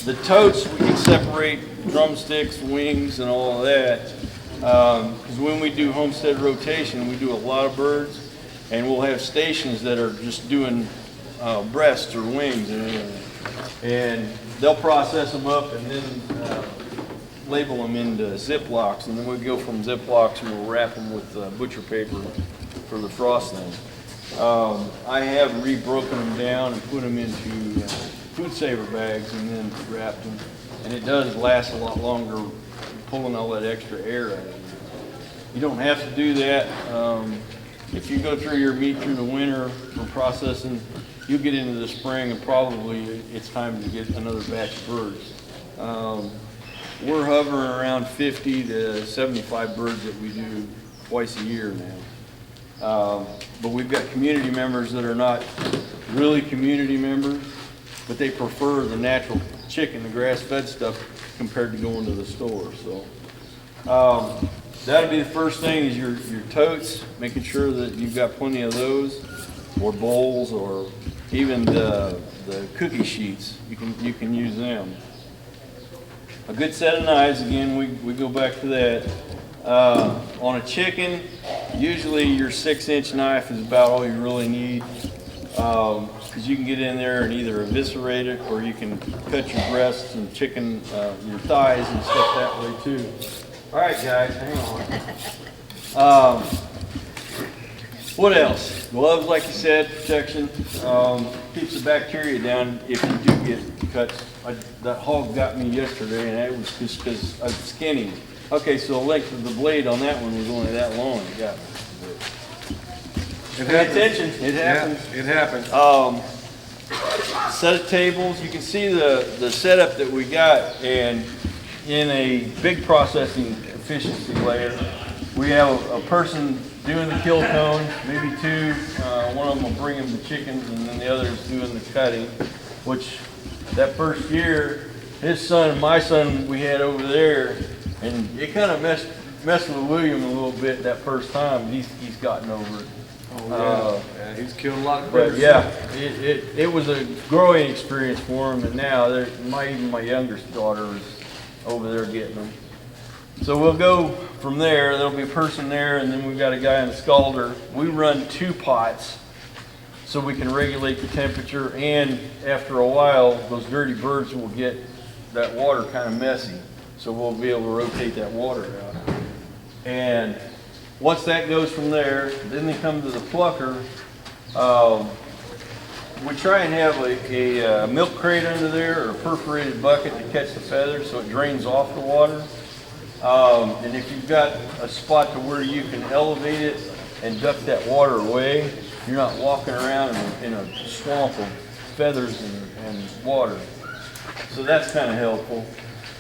The totes, we can separate drumsticks, wings, and all of that. Because when we do homestead rotation, we do a lot of birds, and we'll have stations that are just doing breasts or wings and everything. And they'll process them up and then label them into Ziplocs, and then we go from Ziplocs and we'll wrap them with butcher paper for the frosting. I have re-broken them down and put them into food saver bags and then wrapped them, and it does last a lot longer, pulling all that extra air out of it. You don't have to do that. If you go through your meat through the winter for processing, you'll get into the spring and probably it's time to get another batch of birds. We're hovering around 50 to 75 birds that we do twice a year now. But we've got community members that are not really community members, but they prefer the natural chicken, the grass-fed stuff, compared to going to the store. So that'll be the first thing is your totes, making sure that you've got plenty of those, or bowls, or even the cookie sheets. You can use them. A good set of knives, again, we go back to that. On a chicken, usually your 6-inch knife is about all you really need, because you can get in there and either eviscerate it, or you can cut your breasts and chicken, your thighs and stuff that way too. All right, guys, hang on. What else? Gloves, like you said, protection. Keeps the bacteria down if you do get cuts. That hog got me yesterday, and that was just because I was skinny. Okay, so the length of the blade on that one was only that long. It got me. Pay attention. It happens. Yeah, it happens. Set of tables. You can see the setup that we got, and in a big processing efficiency layer, we have a person doing the kill cones, maybe 2. One of them will bring them the chickens, and then the other is doing the cutting, which that first year, his son and my son we had over there, and it kind of messed with William a little bit that first time. He's gotten over it. Oh, yeah. He's killed a lot of birds. But yeah, it was a growing experience for him, and now even my youngest daughter is over there getting them. So we'll go from there. There'll be a person there, and then we've got a guy in the scalder. We run 2 pots so we can regulate the temperature, and after a while, those dirty birds will get that water kind of messy. So we'll be able to rotate that water out. And once that goes from there, then they come to the plucker. We try and have a milk crate under there, or a perforated bucket to catch the feathers so it drains off the water. And if you've got a spot to where you can elevate it and duck that water away, you're not walking around in a swamp of feathers and water. So that's kind of helpful.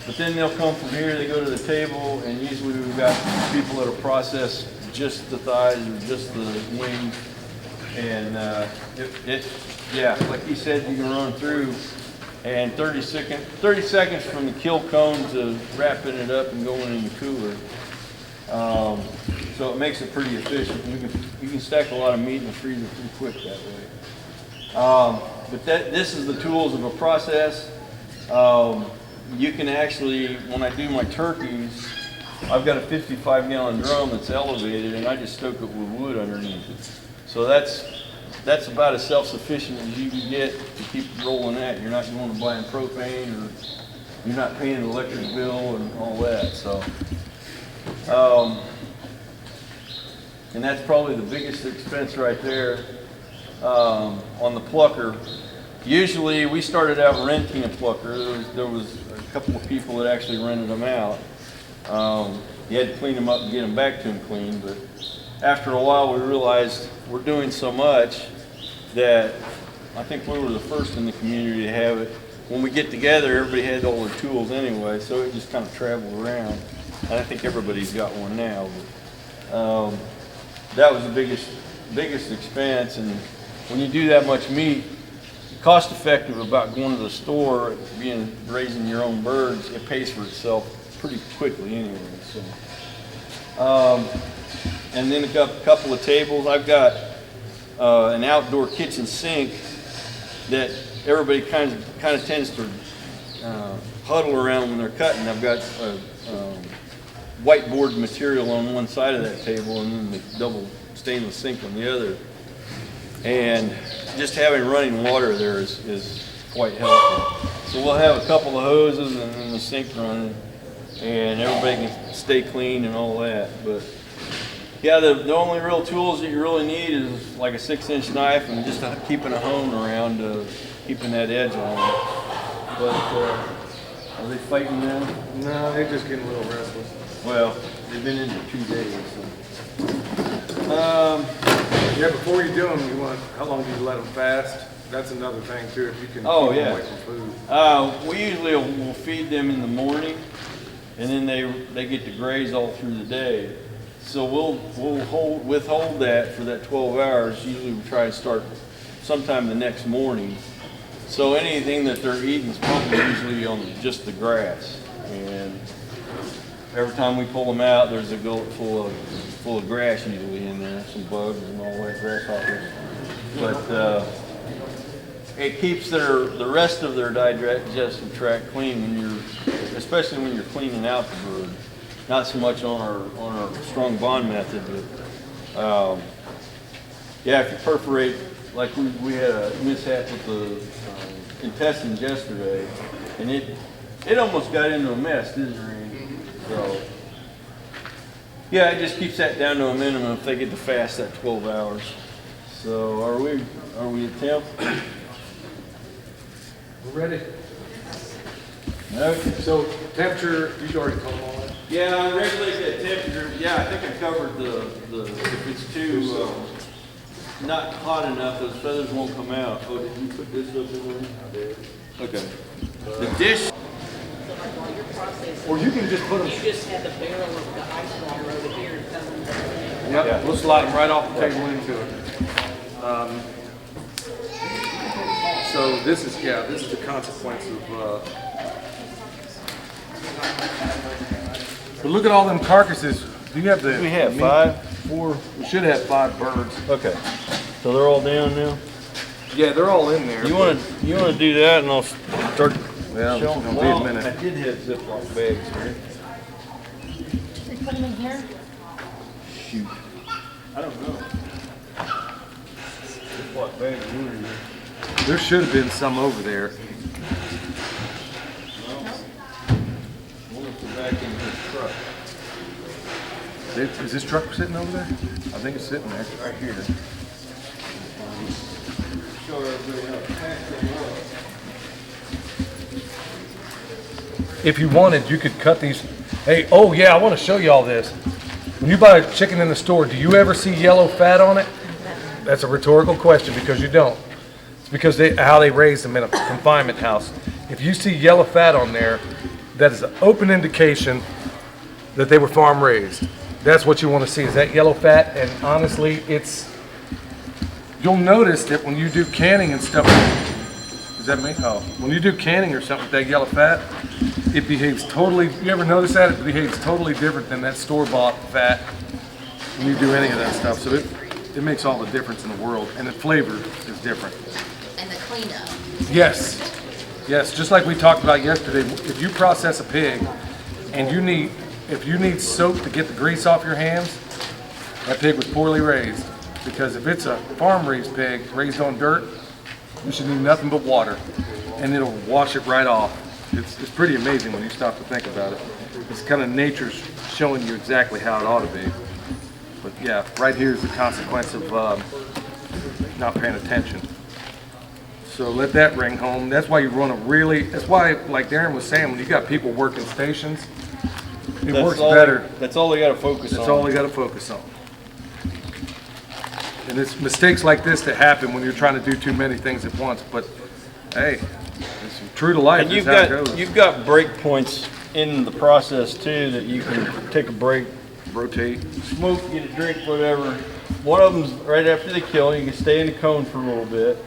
But then they'll come from here, they go to the table, and usually we've got people that'll process just the thighs or just the wings. And yeah, like he said, you can run through, and 30 seconds from the kill cone to wrapping it up and going in the cooler. So it makes it pretty efficient. You can stack a lot of meat in the freezer pretty quick that way. But this is the tools of a process. You can actually, when I do my turkeys, I've got a 55-gallon drum that's elevated, and I just stoke it with wood underneath it. So that's about as self-sufficient as you can get to keep rolling that. You're not going to buying propane you're not paying an electric bill and all that, so. And that's probably the biggest expense right there on the plucker. Usually we started out renting a plucker. There was a couple of people that actually rented them out. You had to clean them up and get them back to them clean, but after a while we realized we're doing so much that I think we were the first in the community to have it. When we get together, everybody had all their tools anyway, so it just kind of traveled around. And I think everybody's got one now. But, that was the biggest expense, and when you do that much meat, cost effective about going to the store, raising your own birds, it pays for itself pretty quickly anyway. So, and then a couple of tables. I've got an outdoor kitchen sink that everybody kind of tends to huddle around when they're cutting. I've got whiteboard material on one side of that table and then the double stainless sink on the other. And just having running water there is quite helpful. So we'll have a couple of hoses and then the sink running, and everybody can stay clean and all that. But yeah, the only real tools that you really need is like a 6-inch knife and just keeping a hone around, keeping that edge on it. But are they fighting now? No, they're just getting a little restless. Well, they've been in for 2 days. So. Yeah, before you do them, how long do you let them fast? That's another thing too, if you can keep them away from food. We usually will feed them in the morning, and then they get to graze all through the day. So we'll withhold that for that 12 hours. Usually we try to start sometime the next morning. So anything that they're eating is probably usually on just the grass. And every time we pull them out, there's a gullet full of grass usually in there, some bugs and all that, grasshoppers. But it keeps the rest of their digestive tract clean especially when you're cleaning out the bird. Not so much on our strong bond method, but yeah, if you perforate, like we had a mishap with the intestines yesterday, and it almost got into a mess, didn't it, Randy? So, yeah, it just keeps that down to a minimum if they get to fast that 12 hours. So, are we at temp? We're ready. Okay. So, temperature, you already told them all that? Yeah, I regulate that temperature. Yeah, I think I covered the if it's too not hot enough, those feathers won't come out. Oh, did you put this up in there? Okay. The dish. Or you can just put them. You just had the barrel of the ice water over here and tell them. Yep, yeah. We'll slide them right off the table into it. So this is the consequence of. But look at all them carcasses. Do you have the? We have 4. We should have 5 birds. Okay. So they're all down now. Yeah, they're all in there. You want to do that, and I'll start. Well, it's gonna be a minute. I did have Ziploc bags here. They put them in here? Shoot. I don't know. Ziploc bags in there. There should have been some over there. Back in his truck. Is this truck sitting over there? I think it's sitting there. Right here. Show everybody how to pack them up. If you wanted, you could cut these. Hey, oh yeah, I want to show you all this. When you buy a chicken in the store, do you ever see yellow fat on it? That's a rhetorical question because you don't. It's because how they raise them in a confinement house. If you see yellow fat on there, that is an open indication that they were farm raised. That's what you want to see, is that yellow fat. And honestly, you'll notice that when you do canning and stuff, is that me? Oh, when you do canning or something with that yellow fat, it behaves totally, you ever notice that? It behaves totally different than that store-bought fat when you do any of that stuff. So it makes all the difference in the world, and the flavor is different. And the cleanup. Yes. Yes, just like we talked about yesterday, if you process a pig and if you need soap to get the grease off your hands, that pig was poorly raised. Because if it's a farm-raised pig raised on dirt, you should need nothing but water, and it'll wash it right off. It's pretty amazing when you stop to think about it. It's kind of nature's showing you exactly how it ought to be. But yeah, right here is the consequence of not paying attention. So let that ring home. That's why you run a really, that's why, like Darren was saying, when you got people working stations, it works better. That's all they got to focus on. That's all they got to focus on. And it's mistakes like this that happen when you're trying to do too many things at once. But hey, it's true to life. And That's how it goes. you've got break points in the process too that you can take a break, rotate, smoke, get a drink, whatever. One of them's right after they kill. You can stay in the cone for a little bit.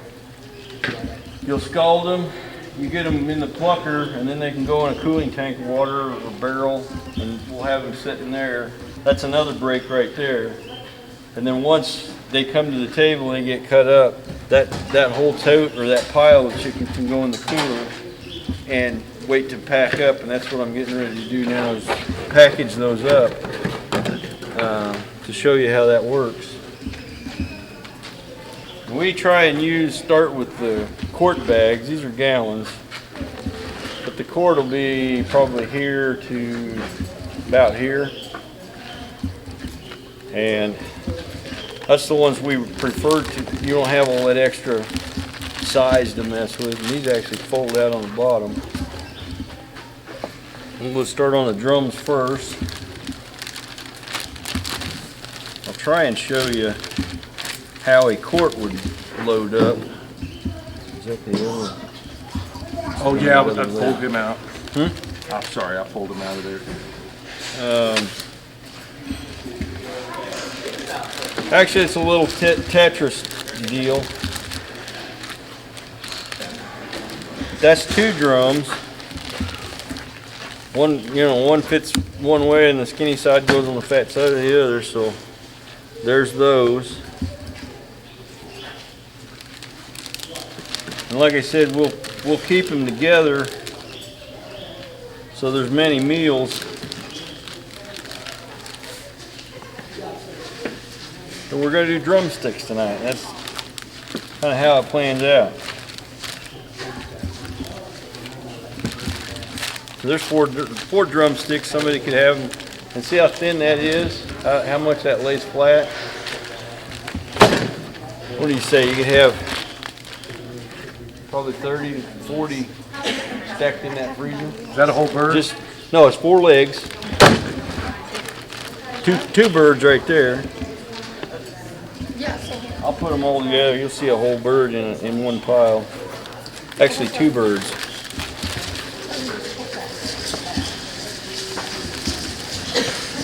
You'll scald them. You get them in the plucker, and then they can go in a cooling tank of water or barrel, and we'll have them sitting there. That's another break right there. And then once they come to the table and they get cut up, that whole tote or that pile of chicken can go in the cooler and wait to pack up. And that's what I'm getting ready to do now, is package those up to show you how that works. We try and start with the quart bags. These are gallons, but the quart will be probably here to about here, and that's the ones we prefer to. You don't have all that extra size to mess with, and these actually fold out on the bottom. And we'll start on the drums first. I'll try and show you how a quart would load up. Is that the other? Oh yeah, I pulled him out. I'm sorry, I pulled him out of there. Actually, it's a little Tetris deal. That's 2 drums. One fits one way and the skinny side goes on the fat side of the other, so there's those. And like I said, we'll keep them together so there's many meals. So we're going to do drumsticks tonight. That's kind of how it plans out. So there's four drumsticks. Somebody could have them. And see how thin that is? How much that lays flat? What do you say? You could have probably 30 to 40 stacked in that freezer. Is that a whole bird? No, it's 4 legs. Two birds right there. I'll put them all together. You'll see a whole bird in one pile. Actually, 2 birds.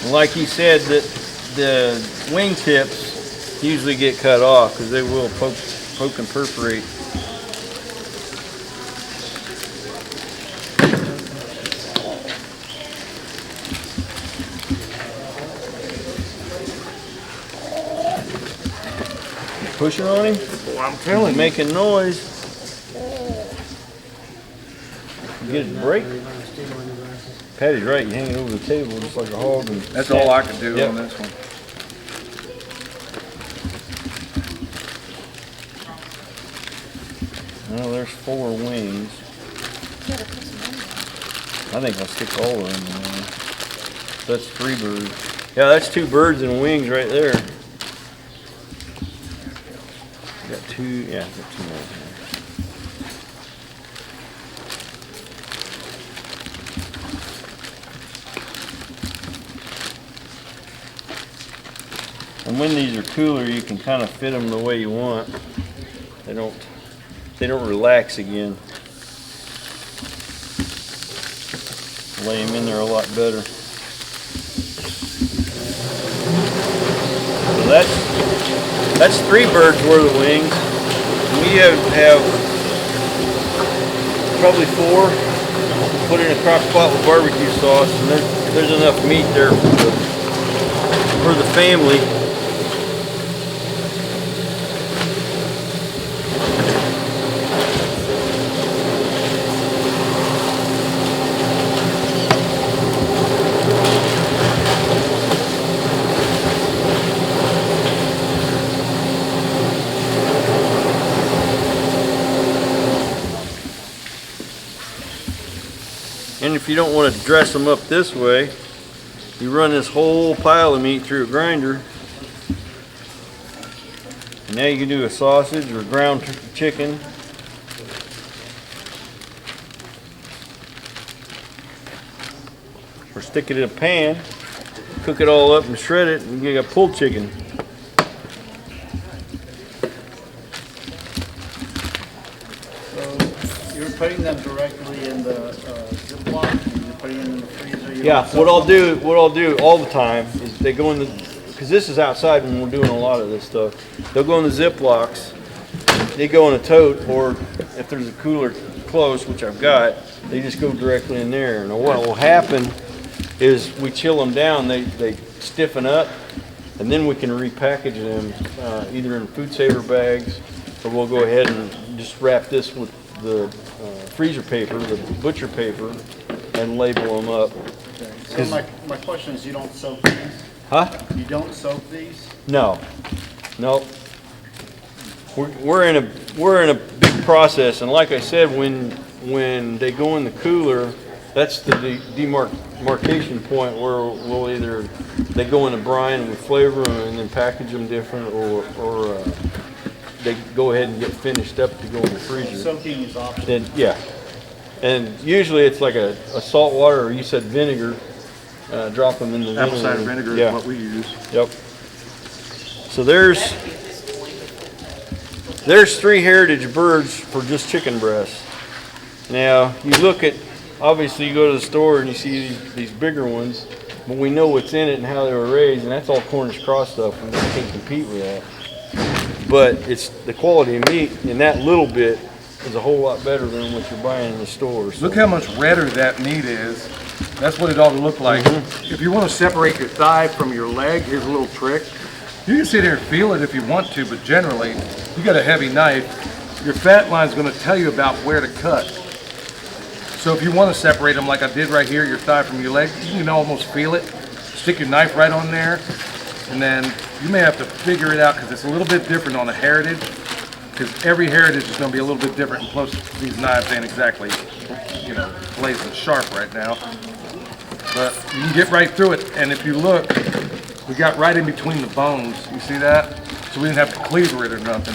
And like he said, that the wing tips usually get cut off because they will poke and perforate. Pushing on him? Well, I'm telling you. Making noise. You get a break. Patty's right. You hang it over the table just like a hog. And that's all I can do on this one. Well, there's 4 wings. I think I'll stick all of them in there. So that's 3 birds. Yeah, that's 2 birds and wings right there. Got 2, yeah, got 2 more there. And when these are cooler, you can kind of fit them the way you want. They don't relax again. Lay them in there a lot better. So that's 3 birds worth of wings. We have probably 4. Put in a crock pot with barbecue sauce, and there's enough meat there for the family. if you don't want to dress them up this way, you run this whole pile of meat through a grinder. And now you can do a sausage or ground chicken. Or stick it in a pan, cook it all up and shred it, and you got pulled chicken. So you're putting them directly in the Ziploc, and you're putting them in the freezer. Yeah, what I'll do all the time is they go in the, because this is outside when we're doing a lot of this stuff. They'll go in the Ziplocs, they go in a tote, or if there's a cooler close, which I've got, they just go directly in there. Now what will happen is we chill them down, they stiffen up, and then we can repackage them either in food saver bags, or we'll go ahead and just wrap this with the freezer paper, the butcher paper, and label them up. Okay. So my question is, you don't soak these? Huh? You don't soak these? No, no. We're in a big process, and like I said, when they go in the cooler, that's the demarcation point where we'll either they go in a brine with flavor and then package them different, or they go ahead and get finished up to go in the freezer. Soaking is optional. Then yeah, and usually it's like a salt water, or you said vinegar. Drop them in the apple cider vinegar is what we use. Yep. So there's 3 heritage birds for just chicken breasts. Now you look at, obviously you go to the store and you see these bigger ones, but we know what's in it and how they were raised, and that's all Cornish cross stuff, and we can't compete with that. But it's the quality of meat, and that little bit is a whole lot better than what you're buying in the store. So. Look how much redder that meat is. That's what it ought to look like. If you want to separate your thigh from your leg, here's a little trick. You can sit here and feel it if you want to, but generally, you got a heavy knife, your fat line is going to tell you about where to cut. So if you want to separate them like I did right here, your thigh from your leg, you can almost feel it. Stick your knife right on there, and then you may have to figure it out because it's a little bit different on a heritage, because every heritage is going to be a little bit different, and plus these knives ain't exactly, you know, blazing sharp right now. But you can get right through it, and if you look, we got right in between the bones. You see that? So we didn't have to cleaver it or nothing.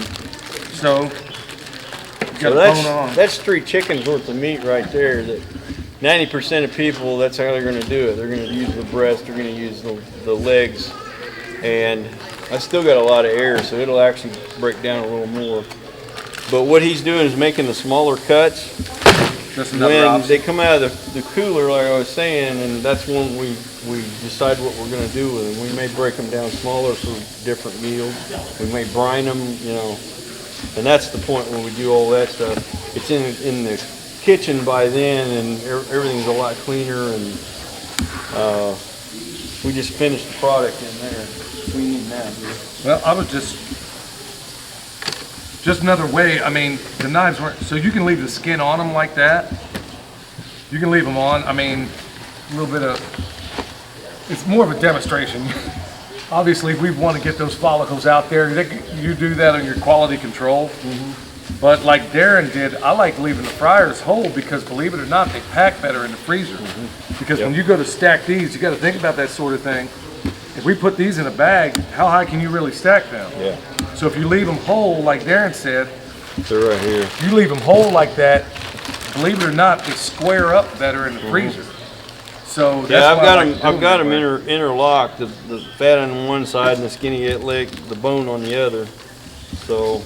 So you got a bone on. That's 3 chickens worth of meat right there. That 90% of people, that's how they're going to do it. They're going to use the breast, they're going to use the legs, and I still got a lot of air, so it'll actually break down a little more. But what he's doing is making the smaller cuts. When they come out of the cooler, like I was saying, and that's when we decide what we're going to do with them. We may break them down smaller for different meals. We may brine them, you know, and that's the point when we do all that stuff. It's in the kitchen by then, and everything's a lot cleaner, and we just finished the product in there. We need that. Well, I was just another way. I mean, the knives weren't, so you can leave the skin on them like that. You can leave them on. I mean, a little bit of, it's more of a demonstration. Obviously, if we want to get those follicles out there, you do that on your quality control. But like Darren did, I like leaving the fryers whole because, believe it or not, they pack better in the freezer. Because when you go to stack these, you got to think about that sort of thing. If we put these in a bag, how high can you really stack them? Yeah. So if you leave them whole, like Darren said, they're right here. You leave them whole like that, believe it or not, they square up better in the freezer. So that's yeah, I've got them interlocked. The fat on one side and the skinny leg, the bone on the other. So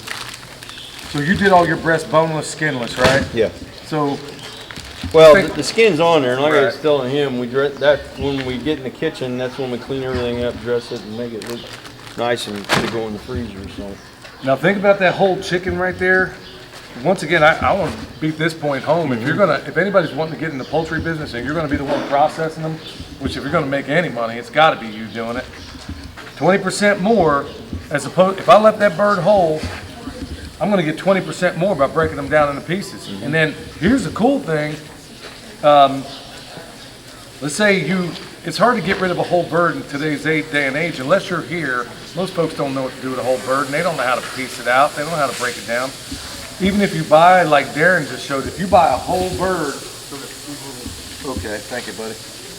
you did all your breast boneless, skinless, right? Yeah. So. Well, the skin's on there, and like I was telling him, when we get in the kitchen, that's when we clean everything up, dress it, and make it look nice and to go in the freezer. So. Now think about that whole chicken right there. Once again, I want to beat this point home. If anybody's wanting to get in the poultry business and you're going to be the one processing them, which if you're going to make any money, it's got to be you doing it. 20% more, as opposed, if I left that bird whole, I'm going to get 20% more by breaking them down into pieces. And then here's the cool thing. Let's say it's hard to get rid of a whole bird in today's day and age unless you're here. Most folks don't know what to do with a whole bird, and they don't know how to piece it out. They don't know how to break it down. Even if you buy, like Darren just showed, if you buy a whole bird, Okay, thank you, buddy.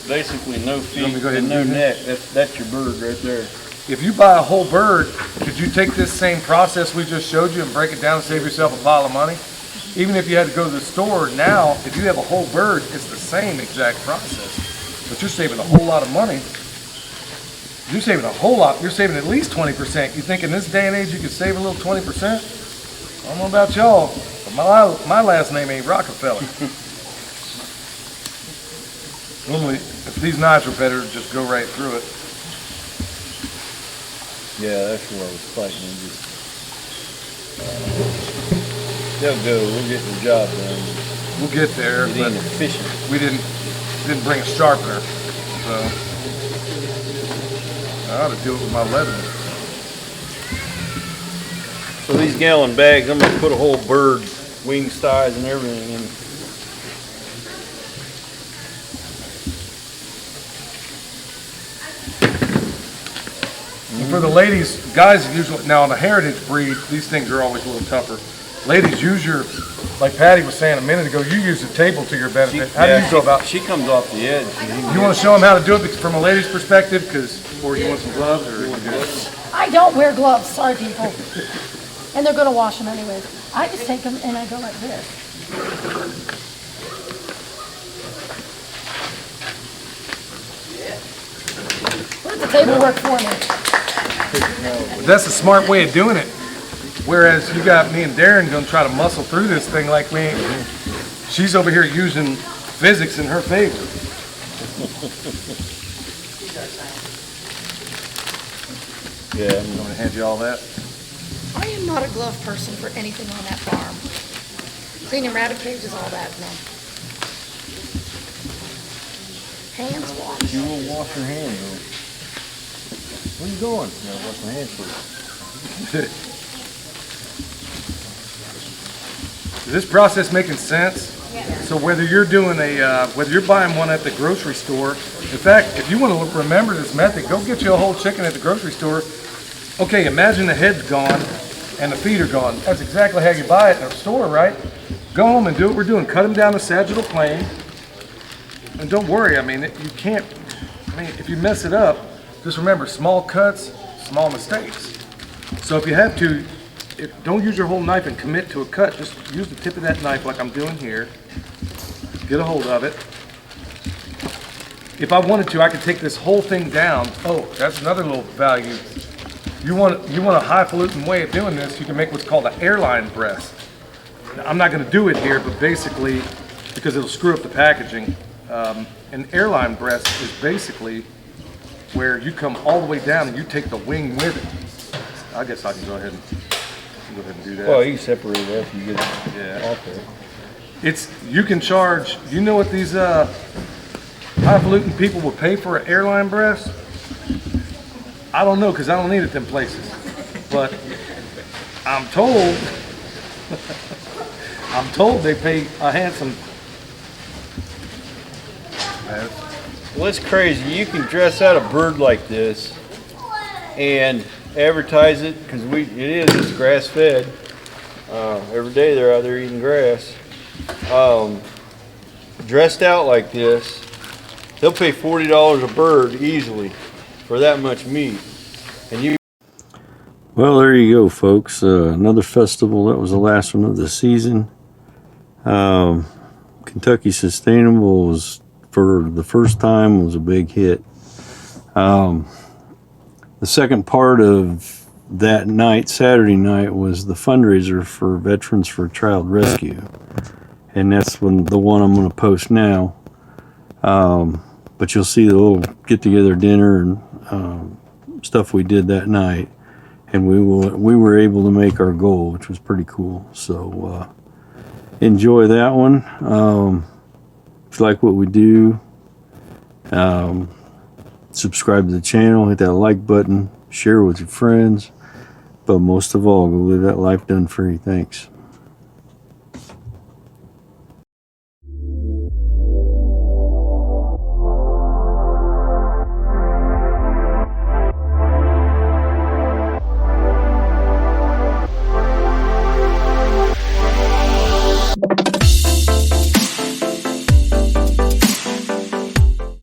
Basically, no want me feet to go ahead and and no do neck. That's your bird right there. If you buy a whole bird, could you take this same process we just showed you and break it down and save yourself a pile of money? Even if you had to go to the store now, if you have a whole bird, it's the same exact process. But you're saving a whole lot of money. You're saving a whole lot. You're saving at least 20%. You think in this day and age you could save a little 20%? I don't know about y'all, but my last name ain't Rockefeller. Normally, if these knives were better, just go right through it. Yeah, that's where I was fighting. They'll go. We'll get the job done. We'll get there. It ain't efficient. We didn't bring a sharpener, so I ought to do it with my leather. So these gallon bags, I'm gonna put a whole bird, wings, thighs, and everything in. And for the ladies, guys usually, now on a heritage breed, these things are always a little tougher. Ladies, use your, like Patty was saying a minute ago, you use the table to your benefit. How do you go about? She comes off the edge. You want to show them how to do it from a lady's perspective, or you want some gloves, or you want gloves? I don't wear gloves, sorry people. And they're gonna wash them anyways. I just take them and I go like this. Let the table work for me. That's a smart way of doing it. Whereas you got me and Darren gonna try to muscle through this thing like we ain't. She's over here using physics in her favor. Yeah, I'm gonna hand you all that. I am not a glove person for anything on that farm. Cleaning rabbit cages, all that, no. Hands wash. You will wash your hands though. Where you going? I gotta wash my hands first. Is this process making sense? So whether you're doing whether you're buying one at the grocery store, in fact, if you want to remember this method, go get you a whole chicken at the grocery store. Okay, imagine the head's gone and the feet are gone. That's exactly how you buy it in a store, right? Go home and do what we're doing. Cut them down to sagittal plane. And don't worry, I mean, you can't, if you mess it up, just remember, small cuts, small mistakes. So if you have to, don't use your whole knife and commit to a cut. Just use the tip of that knife like I'm doing here. Get a hold of it. If I wanted to, I could take this whole thing down. Oh, that's another little value. You want a highfalutin way of doing this, you can make what's called an airline breast. Now, I'm not going to do it here, but basically, because it'll screw up the packaging, an airline breast is basically where you come all the way down and you take the wing with it. I guess I can go ahead and do that. Well, you separate it after you get it off there. You can charge, you know what these highfalutin people will pay for an airline breast? I don't know, because I don't eat at them places. But I'm told they pay a handsome. Well, it's crazy. You can dress out a bird like this and advertise it, because it's grass fed. Every day they're out there eating grass. Dressed out like this, they'll pay $40 a bird easily for that much meat. And Well, there you go, folks. Another festival. That was the last one of the season. Kentucky Sustainable was, for the first time, was a big hit. The second part of that night, Saturday night, was the fundraiser for Veterans for Child Rescue. And that's the one I'm going to post now. But you'll see the little get-together dinner and stuff we did that night. And we were able to make our goal, which was pretty cool. So enjoy that one. If you like what we do, subscribe to the channel, hit that like button, share with your friends. But most of all, go live that life done free. Thanks.